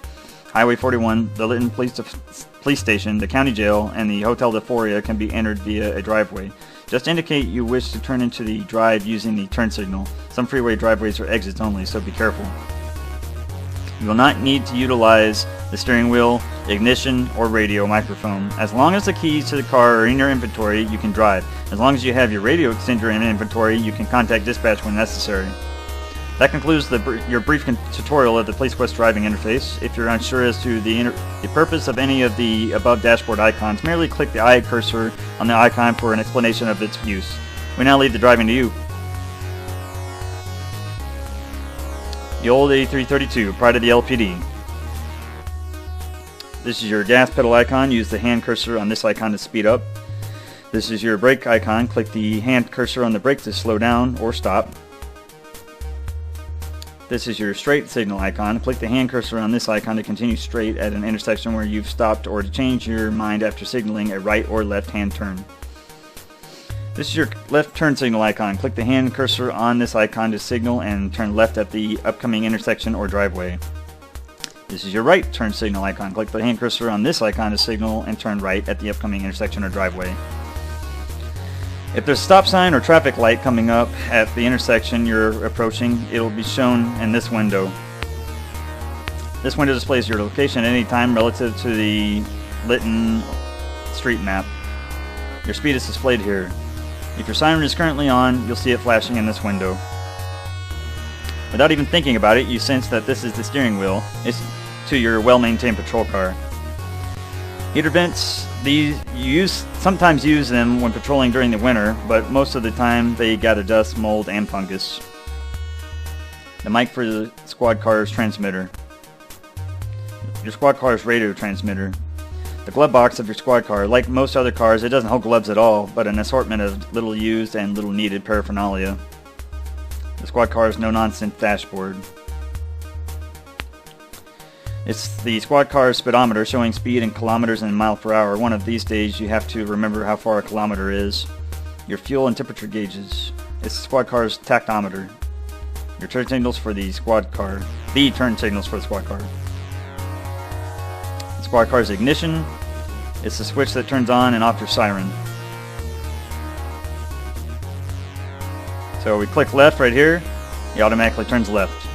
Speaker 1: Highway 41, the Lytton Police Station, the County Jail, and the Hotel Euphoria can be entered via a driveway. Just indicate you wish to turn into the drive using the turn signal. Some freeway driveways are exits only, so be careful. You will not need to utilize the steering wheel, ignition, or radio microphone. As long as the keys to the car are in your inventory, you can drive. As long as you have your radio extender in inventory, you can contact dispatch when necessary. That concludes your brief tutorial of the Police Quest driving interface. If you're unsure as to the purpose of any of the above dashboard icons, merely click the eye cursor on the icon for an explanation of its use. We now leave the driving to you. The old A332, pride of the LPD. This is your gas pedal icon. Use the hand cursor on this icon to speed up. This is your brake icon. Click the hand cursor on the brake to slow down or stop. This is your straight signal icon. Click the hand cursor on this icon to continue straight at an intersection where you've stopped or to change your mind after signaling a right or left hand turn. This is your left turn signal icon. Click the hand cursor on this icon to signal and turn left at the upcoming intersection or driveway. This is your right turn signal icon. Click the hand cursor on this icon to signal and turn right at the upcoming intersection or driveway. If there's a stop sign or traffic light coming up at the intersection you're approaching, it will be shown in this window. This window displays your location at any time relative to the Lytton street map. Your speed is displayed here. If your siren is currently on, you'll see it flashing in this window. Without even thinking about it, you sense that this is the steering wheel to your well-maintained patrol car. Heater vents, you sometimes use them when patrolling during the winter, but most of the time they gather dust, mold, and fungus. The mic for the squad car's transmitter. Your squad car's radio transmitter. The glove box of your squad car. Like most other cars, it doesn't hold gloves at all, but an assortment of little used and little needed paraphernalia. The squad car's no-nonsense dashboard. It's the squad car's speedometer showing speed in kilometers and miles per hour. One of these days you have to remember how far a kilometer is. Your fuel and temperature gauges. It's the squad car's tactometer. Your turn signals for the squad car. The turn signals for the squad car. The squad car's ignition. It's the switch that turns on and off your siren. So we click left right here, it automatically turns left.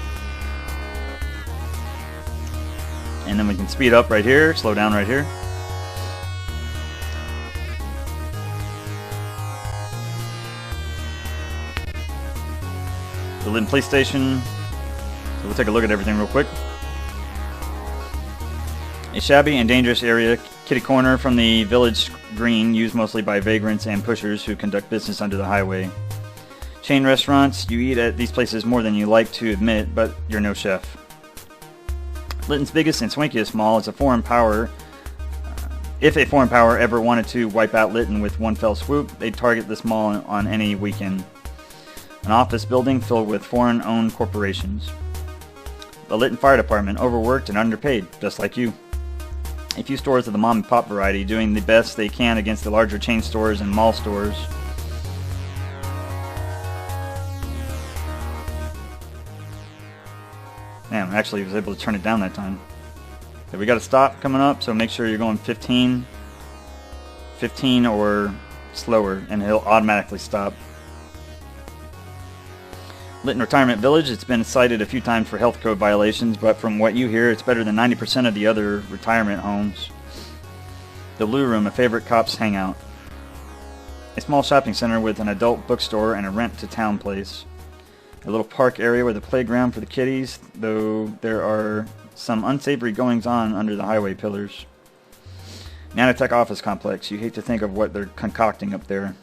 Speaker 1: And then we can speed up right here, slow down right here. The Lytton Police Station. So we'll take a look at everything real quick. A shabby and dangerous area, kitty corner from the village green, used mostly by vagrants and pushers who conduct business under the highway. Chain restaurants, you eat at these places more than you like to admit, but you're no chef. Lytton's biggest and swankiest mall is a foreign power. If a foreign power ever wanted to wipe out Lytton with one fell swoop, they'd target this mall on any weekend. An office building filled with foreign-owned corporations. The Lytton Fire Department, overworked and underpaid, just like you. A few stores of the mom-and-pop variety, doing the best they can against the larger chain stores and mall stores. Man, actually, I was able to turn it down that time. Okay, we got a stop coming up, so make sure you're going 15 or slower, and he'll automatically stop. Lytton Retirement Village, it's been cited a few times for health code violations, but from what you hear, it's better than 90% of the other retirement homes. The Loo Room, a favorite cop's hangout. A small shopping center with an adult bookstore and a rent-to-town place. A little park area with a playground for the kiddies, though there are some unsavory goings-on under the highway pillars. Nanotech office complex. You hate to think of what they're concocting up there.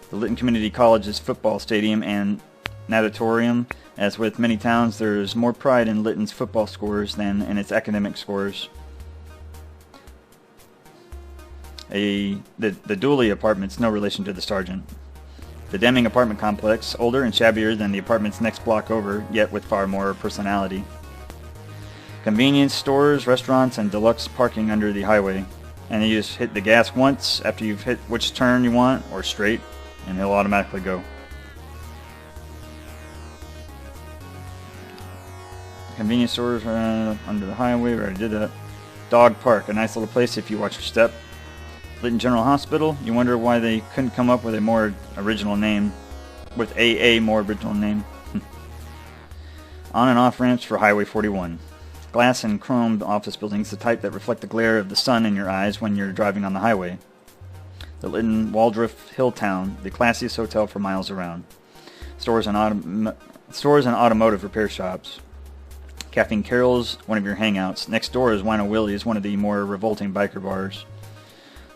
Speaker 1: The Lytton Community College's football stadium and natatorium. As with many towns, there's more pride in Lytton's football scores than in its academic scores. The Dooley apartment's no relation to the sergeant. The Deming apartment complex, older and shabbier than the apartment's next block over, yet with far more personality. Convenience stores, restaurants, and deluxe parking under the highway. And you just hit the gas once after you've hit which turn you want, or straight, and he'll automatically go. Convenience stores under the highway, we already did that. Dog Park, a nice little place if you watch your step. Lytton General Hospital, you wonder why they couldn't come up with a more original name. With a more original name. On and off ramps for Highway 41. Glass and chromed office buildings, the type that reflect the glare of the sun in your eyes when you're driving on the highway. The Lytton Waldorf Hilltown, the classiest hotel for miles around. Stores and automotive repair shops. Caffeine Carol's one of your hangouts. Next door is Wino Willie's, one of the more revolting biker bars.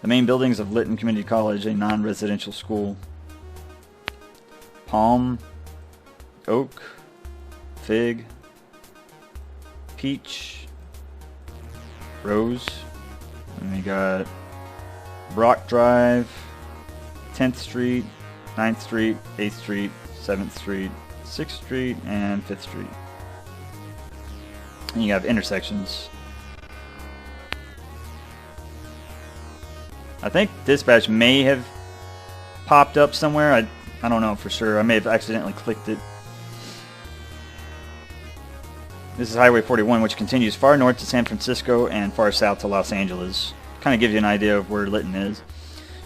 Speaker 1: The main buildings of Lytton Community College, a non-residential school. Palm, Oak, Fig, Peach, Rose. And we got Brock Drive, 10th Street, 9th Street, 8th Street, 7th Street, 6th Street, and 5th Street. And you have intersections. I think dispatch may have popped up somewhere. I don't know for sure. I may have accidentally clicked it. This is Highway 41, which continues far north to San Francisco and far south to Los Angeles. Kind of gives you an idea of where Lytton is.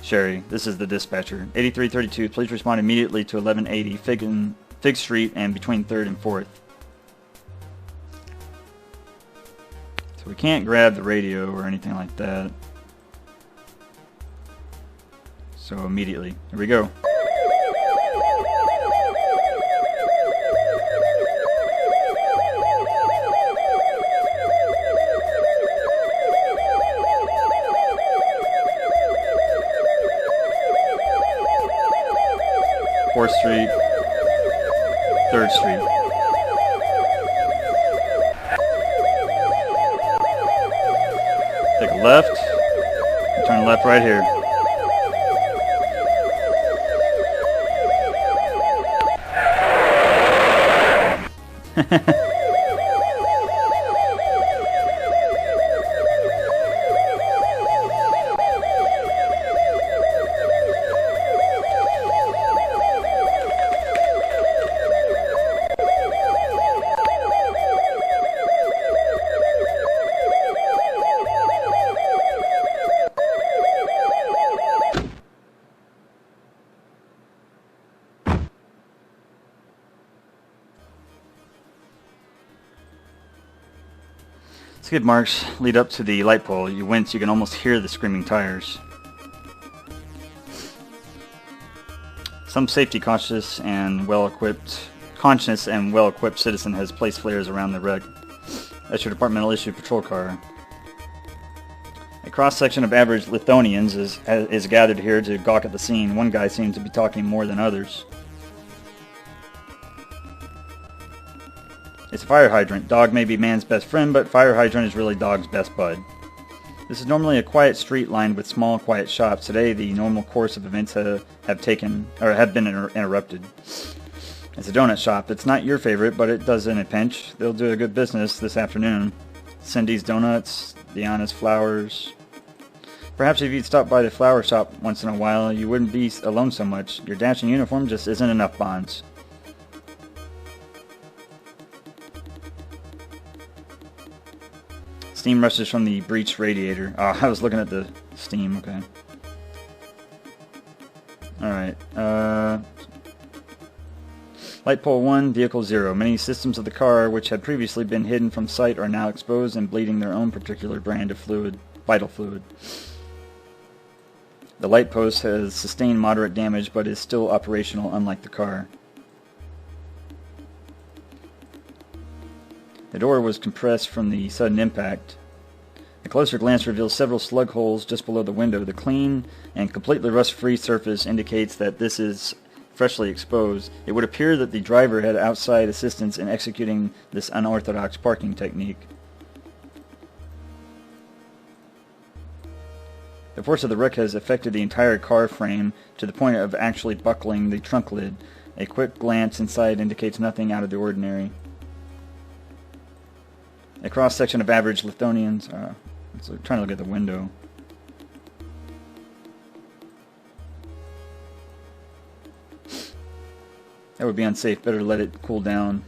Speaker 1: Sherry, this is the dispatcher. 8332, please respond immediately to 1180 Fig Street and between 3rd and 4th. So we can't grab the radio or anything like that. So immediately, here we go. Fourth Street, 3rd Street. Take a left, and turn left right here. Skid marks lead up to the light pole. You wince, you can almost hear the screaming tires. Some safety conscious and well-equipped citizen has placed flares around the wreck. That's your departmental issue patrol car. A cross-section of average Lithuanians is gathered here to gawk at the scene. One guy seems to be talking more than others. It's a fire hydrant. Dog may be man's best friend, but fire hydrant is really dog's best bud. This is normally a quiet street lined with small, quiet shops. Today, the normal course of events have been interrupted. It's a donut shop. It's not your favorite, but it does in a pinch. They'll do a good business this afternoon. Cindy's Donuts, Diana's Flowers. Perhaps if you'd stop by the flower shop once in a while, you wouldn't be alone so much. Your dashing uniform just isn't enough, Bonds. Steam rushes from the breached radiator. Oh, I was looking at the steam, okay. Alright, Light pole 1, vehicle 0. Many systems of the car which had previously been hidden from sight are now exposed and bleeding their own particular brand of fluid, vital fluid. The light post has sustained moderate damage but is still operational, unlike the car. The door was compressed from the sudden impact. A closer glance reveals several slug holes just below the window. The clean and completely rust-free surface indicates that this is freshly exposed. It would appear that the driver had outside assistance in executing this unorthodox parking technique. The force of the wreck has affected the entire car frame to the point of actually buckling the trunk lid. A quick glance inside indicates nothing out of the ordinary. A cross-section of average Lithuanians. So trying to look at the window. That would be unsafe. Better let it cool down.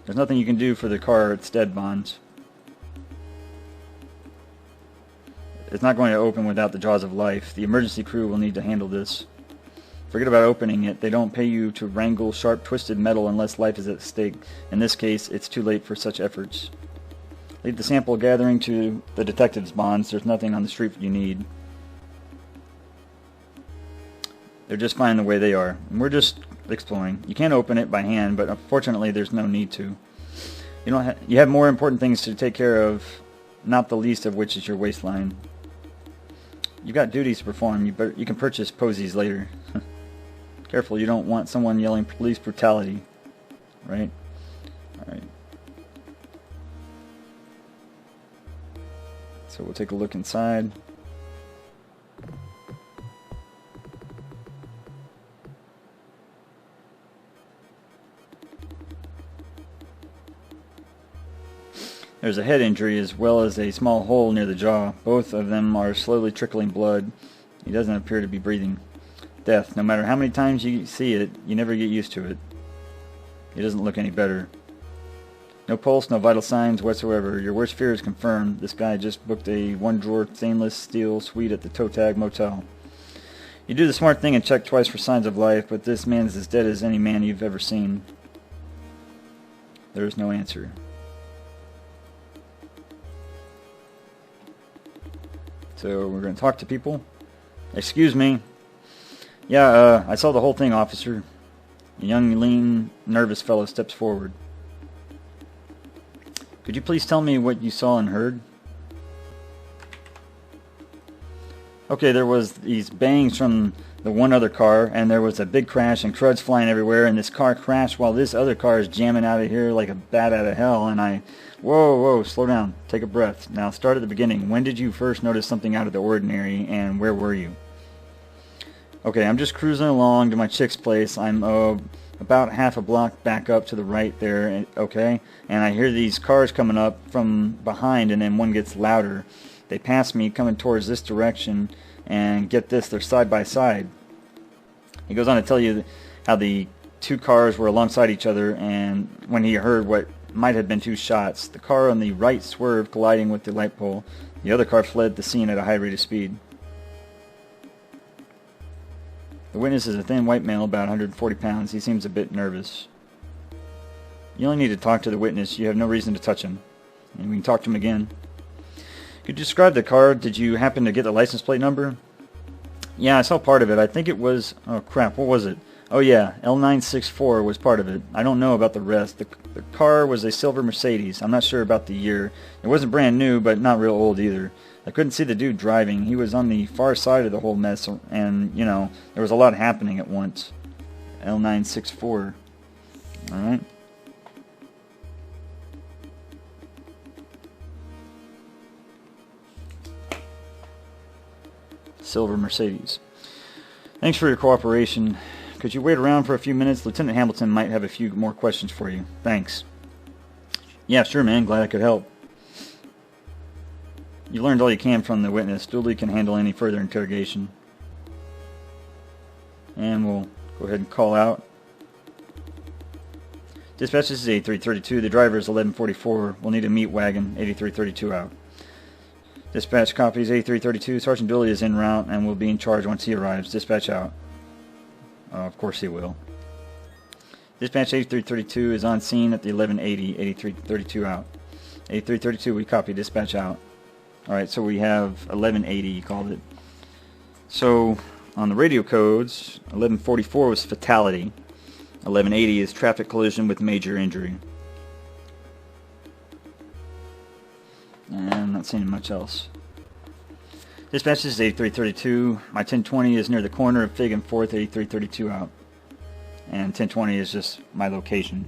Speaker 1: There's nothing you can do for the car. It's dead, Bonds. It's not going to open without the jaws of life. The emergency crew will need to handle this. Forget about opening it. They don't pay you to wrangle sharp, twisted metal unless life is at stake. In this case, it's too late for such efforts. Leave the sample gathering to the detectives, Bonds. There's nothing on the street you need. They're just fine the way they are. And we're just exploring. You can open it by hand, but unfortunately there's no need to. You have more important things to take care of, not the least of which is your waistline. You've got duties to perform. You can purchase posies later. Careful, you don't want someone yelling police brutality. Right? Alright. So we'll take a look inside. There's a head injury as well as a small hole near the jaw. Both of them are slowly trickling blood. He doesn't appear to be breathing. Death. No matter how many times you see it, you never get used to it. He doesn't look any better. No pulse, no vital signs whatsoever. Your worst fear is confirmed. This guy just booked a one-drawer stainless steel suite at the Toe Tag Motel. You do the smart thing and check twice for signs of life, but this man is as dead as any man you've ever seen. There is no answer. So we're going to talk to people. Excuse me. Yeah, I saw the whole thing, officer. A young, lean, nervous fellow steps forward. Could you please tell me what you saw and heard? Okay, there was these bangs from the one other car, and there was a big crash and cruds flying everywhere, and this car crashed while this other car is jamming out of here like a bat out of hell, and I... Whoa, slow down. Take a breath. Now start at the beginning. When did you first notice something out of the ordinary, and where were you? Okay, I'm just cruising along to my chick's place. I'm about half a block back up to the right there, okay? And I hear these cars coming up from behind, and then one gets louder. They pass me coming towards this direction, and get this, they're side by side. He goes on to tell you how the two cars were alongside each other, and when he heard what might have been two shots, the car on the right swerved, colliding with the light pole. The other car fled the scene at a high rate of speed. The witness is a thin white male, about 140 pounds. He seems a bit nervous. You only need to talk to the witness. You have no reason to touch him. And we can talk to him again. Could you describe the car? Did you happen to get the license plate number? Yeah, I saw part of it. I think it was... Oh, crap. What was it? Oh, yeah. L964 was part of it. I don't know about the rest. The car was a silver Mercedes. I'm not sure about the year. It wasn't brand new, but not real old either. I couldn't see the dude driving. He was on the far side of the whole mess, and, you know, there was a lot happening at once. L964. Alright. Silver Mercedes. Thanks for your cooperation. Could you wait around for a few minutes? Lieutenant Hamilton might have a few more questions for you. Thanks. Yeah, sure, man. Glad I could help. You learned all you can from the witness. Dooley can handle any further interrogation. And we'll go ahead and call out. Dispatch, this is 8332. The driver is 1144. We'll need a meat wagon. 8332 out. Dispatch copies 8332. Sergeant Dooley is en route and will be in charge once he arrives. Dispatch out. Of course he will. Dispatch 8332 is on scene at the 1180. 8332 out. 8332, we copy. Dispatch out. Alright, so we have 1180, you called it. So, on the radio codes, 1144 was fatality. 1180 is traffic collision with major injury. And I'm not seeing much else. Dispatch, this is 8332. My 1020 is near the corner of Fig and 4th, 8332 out. And 1020 is just my location.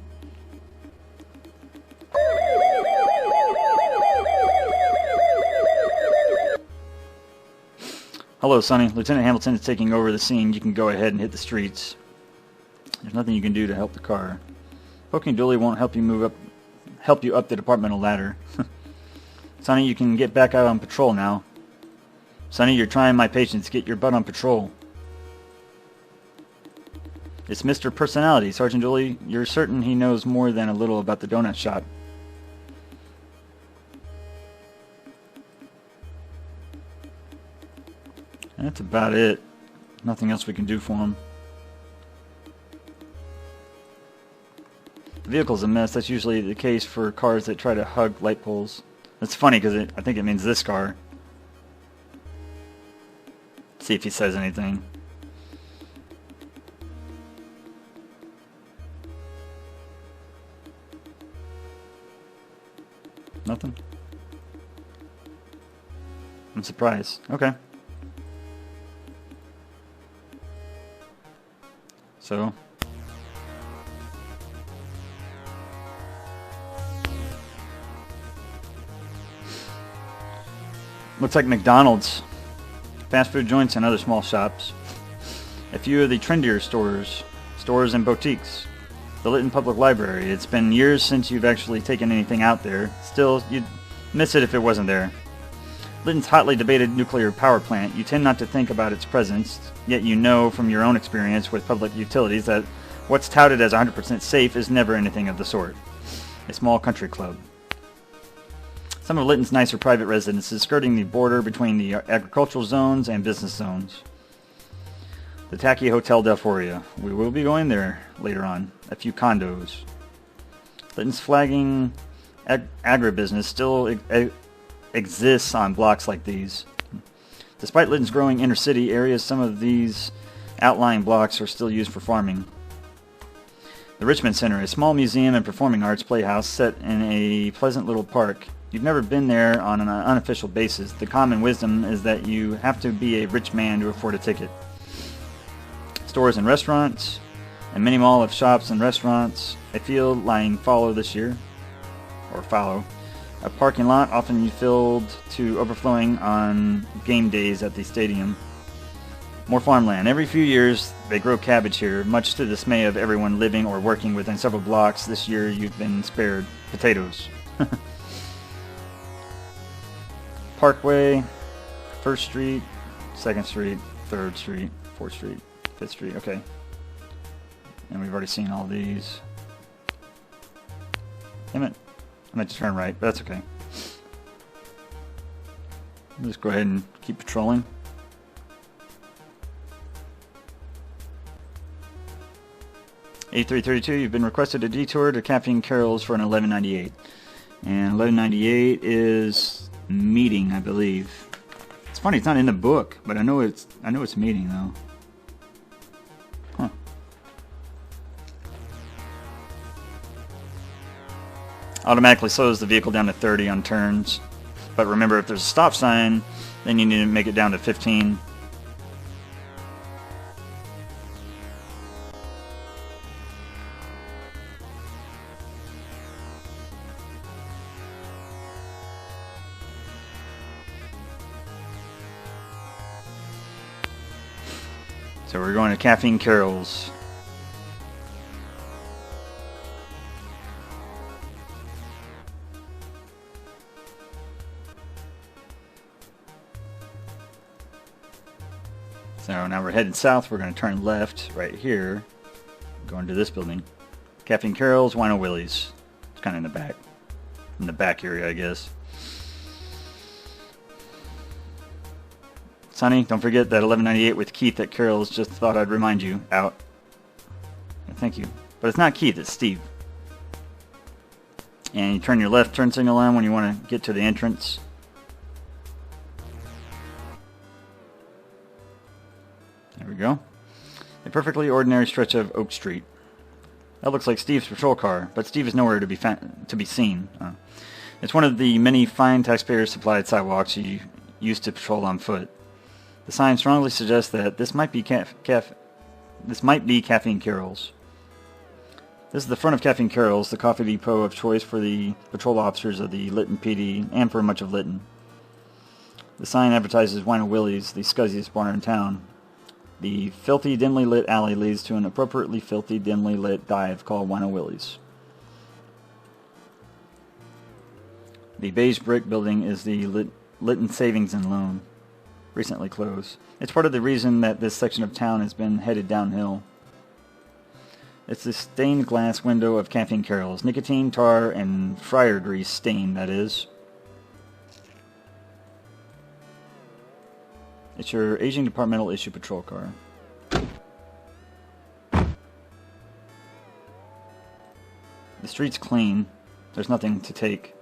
Speaker 1: Hello, Sonny. Lieutenant Hamilton is taking over the scene. You can go ahead and hit the streets. There's nothing you can do to help the car. Poking Dooley won't help you up the departmental ladder. Sonny, you can get back out on patrol now. Sonny, you're trying my patience. Get your butt on patrol. It's Mr. Personality. Sergeant Dooley, you're certain he knows more than a little about the donut shop. And that's about it. Nothing else we can do for him. The vehicle's a mess. That's usually the case for cars that try to hug light poles. That's funny because I think it means this car. See if he says anything. Nothing? I'm surprised. Okay. So... looks like McDonald's, fast food joints, and other small shops. A few of the trendier stores and boutiques. The Lytton Public Library. It's been years since you've actually taken anything out there. Still, you'd miss it if it wasn't there. Lytton's hotly debated nuclear power plant. You tend not to think about its presence, yet you know from your own experience with public utilities that what's touted as 100% safe is never anything of the sort. A small country club. Some of Lytton's nicer private residences skirting the border between the agricultural zones and business zones. The Tacky Hotel Delphoria. We will be going there later on. A few condos. Lytton's flagging agribusiness still exists on blocks like these. Despite Lytton's growing inner city areas, some of these outlying blocks are still used for farming. The Richmond Center, a small museum and performing arts playhouse set in a pleasant little park. You've never been there on an unofficial basis. The common wisdom is that you have to be a rich man to afford a ticket. Stores and restaurants, a mini mall of shops and restaurants, a field lying fallow this year, or fallow, a parking lot often filled to overflowing on game days at the stadium. More farmland. Every few years they grow cabbage here, much to the dismay of everyone living or working within several blocks. This year you've been spared potatoes. Parkway, 1st Street, 2nd Street, 3rd Street, 4th Street, 5th Street, okay. And we've already seen all these. Damn it. I meant to turn right, but that's okay. Let's go ahead and keep patrolling. A332, you've been requested a detour to Caffeine Carol's for an 1198. And 1198 is meeting, I believe. It's funny, it's not in the book, but I know it's meeting though. Huh. Automatically slows the vehicle down to 30 on turns. But remember, if there's a stop sign, then you need to make it down to 15. So we're going to Caffeine Carol's. So now we're heading south. We're going to turn left right here. Going to this building. Caffeine Carol's, Wino Willie's. It's kind of in the back. In the back area, I guess. Sonny, don't forget that 1198 with Keith at Carol's. Just thought I'd remind you. Out. thank you. But it's not Keith, it's Steve. And you turn your left turn signal on when you want to get to the entrance. There we go. A perfectly ordinary stretch of Oak Street. That looks like Steve's patrol car, but Steve is nowhere to be seen. It's one of the many fine taxpayer-supplied sidewalks you used to patrol on foot. The sign strongly suggests that this might be Caffeine Carol's. This is the front of Caffeine Carol's, the coffee depot of choice for the patrol officers of the Lytton PD and for much of Lytton. The sign advertises Wino Willie's, the scuzziest bar in town. The filthy, dimly lit alley leads to an appropriately filthy, dimly lit dive called Wino Willie's. The beige brick building is the Lytton Savings and Loan, recently closed. It's part of the reason that this section of town has been headed downhill. It's the stained glass window of Caffeine Carol's. Nicotine, tar, and fryer grease stain, that is. It's your aging departmental issue patrol car. The street's clean. There's nothing to take.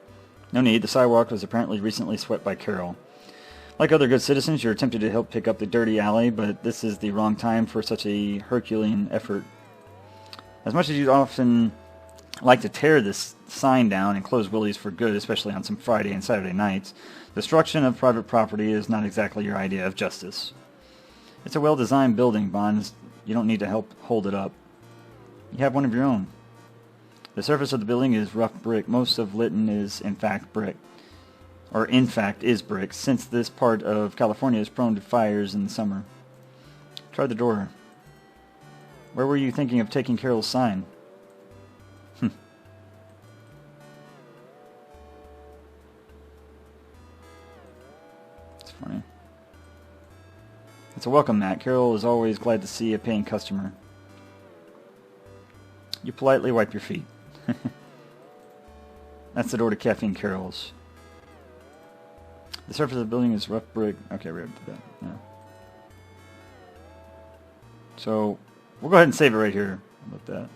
Speaker 1: No need. The sidewalk was apparently recently swept by Carol. Like other good citizens, you're tempted to help pick up the dirty alley, but this is the wrong time for such a Herculean effort. As much as you'd often like to tear this sign down and close Willie's for good, especially on some Friday and Saturday nights, destruction of private property is not exactly your idea of justice. It's a well-designed building, Bonds. You don't need to help hold it up. You have one of your own. The surface of the building is rough brick. Most of Lytton is, in fact, brick. Or, in fact, is brick, since this part of California is prone to fires in the summer. Try the door. Where were you thinking of taking Carol's sign? It's funny. It's a welcome mat. Carol is always glad to see a paying customer. You politely wipe your feet. That's the door to Caffeine Carol's. The surface of the building is rough brick. Okay, right up to that. Yeah. So, we'll go ahead and save it right here. How about that?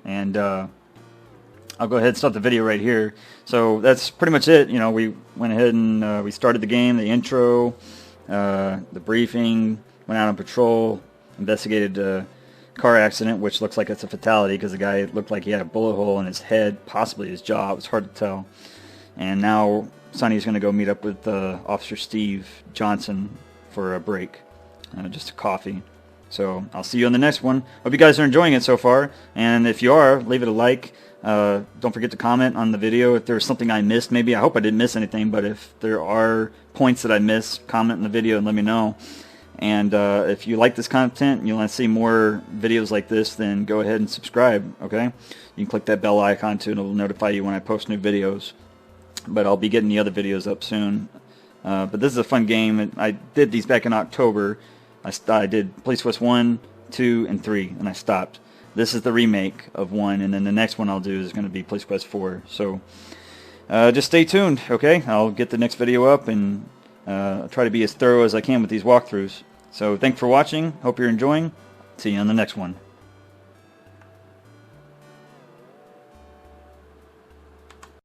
Speaker 1: And I'll go ahead and stop the video right here. So that's pretty much it. You know, we went ahead and we started the game, the intro, the briefing, went out on patrol, investigated a car accident, which looks like it's a fatality because the guy looked like he had a bullet hole in his head, possibly his jaw. It was hard to tell. And now Sonny's going to go meet up with Officer Steve Johnson for a break, just a coffee. So I'll see you on the next one. Hope you guys are enjoying it so far. And if you are, leave it a like. Don't forget to comment on the video if there's something I missed. Maybe I hope I didn't miss anything, but if there are points that I missed, comment in the video and let me know. And if you like this content and you want to see more videos like this, then go ahead and subscribe, okay? You can click that bell icon too, and it will notify you when I post new videos. But I'll be getting the other videos up soon. But this is a fun game. I did these back in October. I did Police Quest 1, 2, and 3, and I stopped. This is the remake of 1, and then the next one I'll do is going to be Police Quest 4. So just stay tuned, okay? I'll get the next video up and try to be as thorough as I can with these walkthroughs. So thanks for watching. Hope you're enjoying. See you on the next one.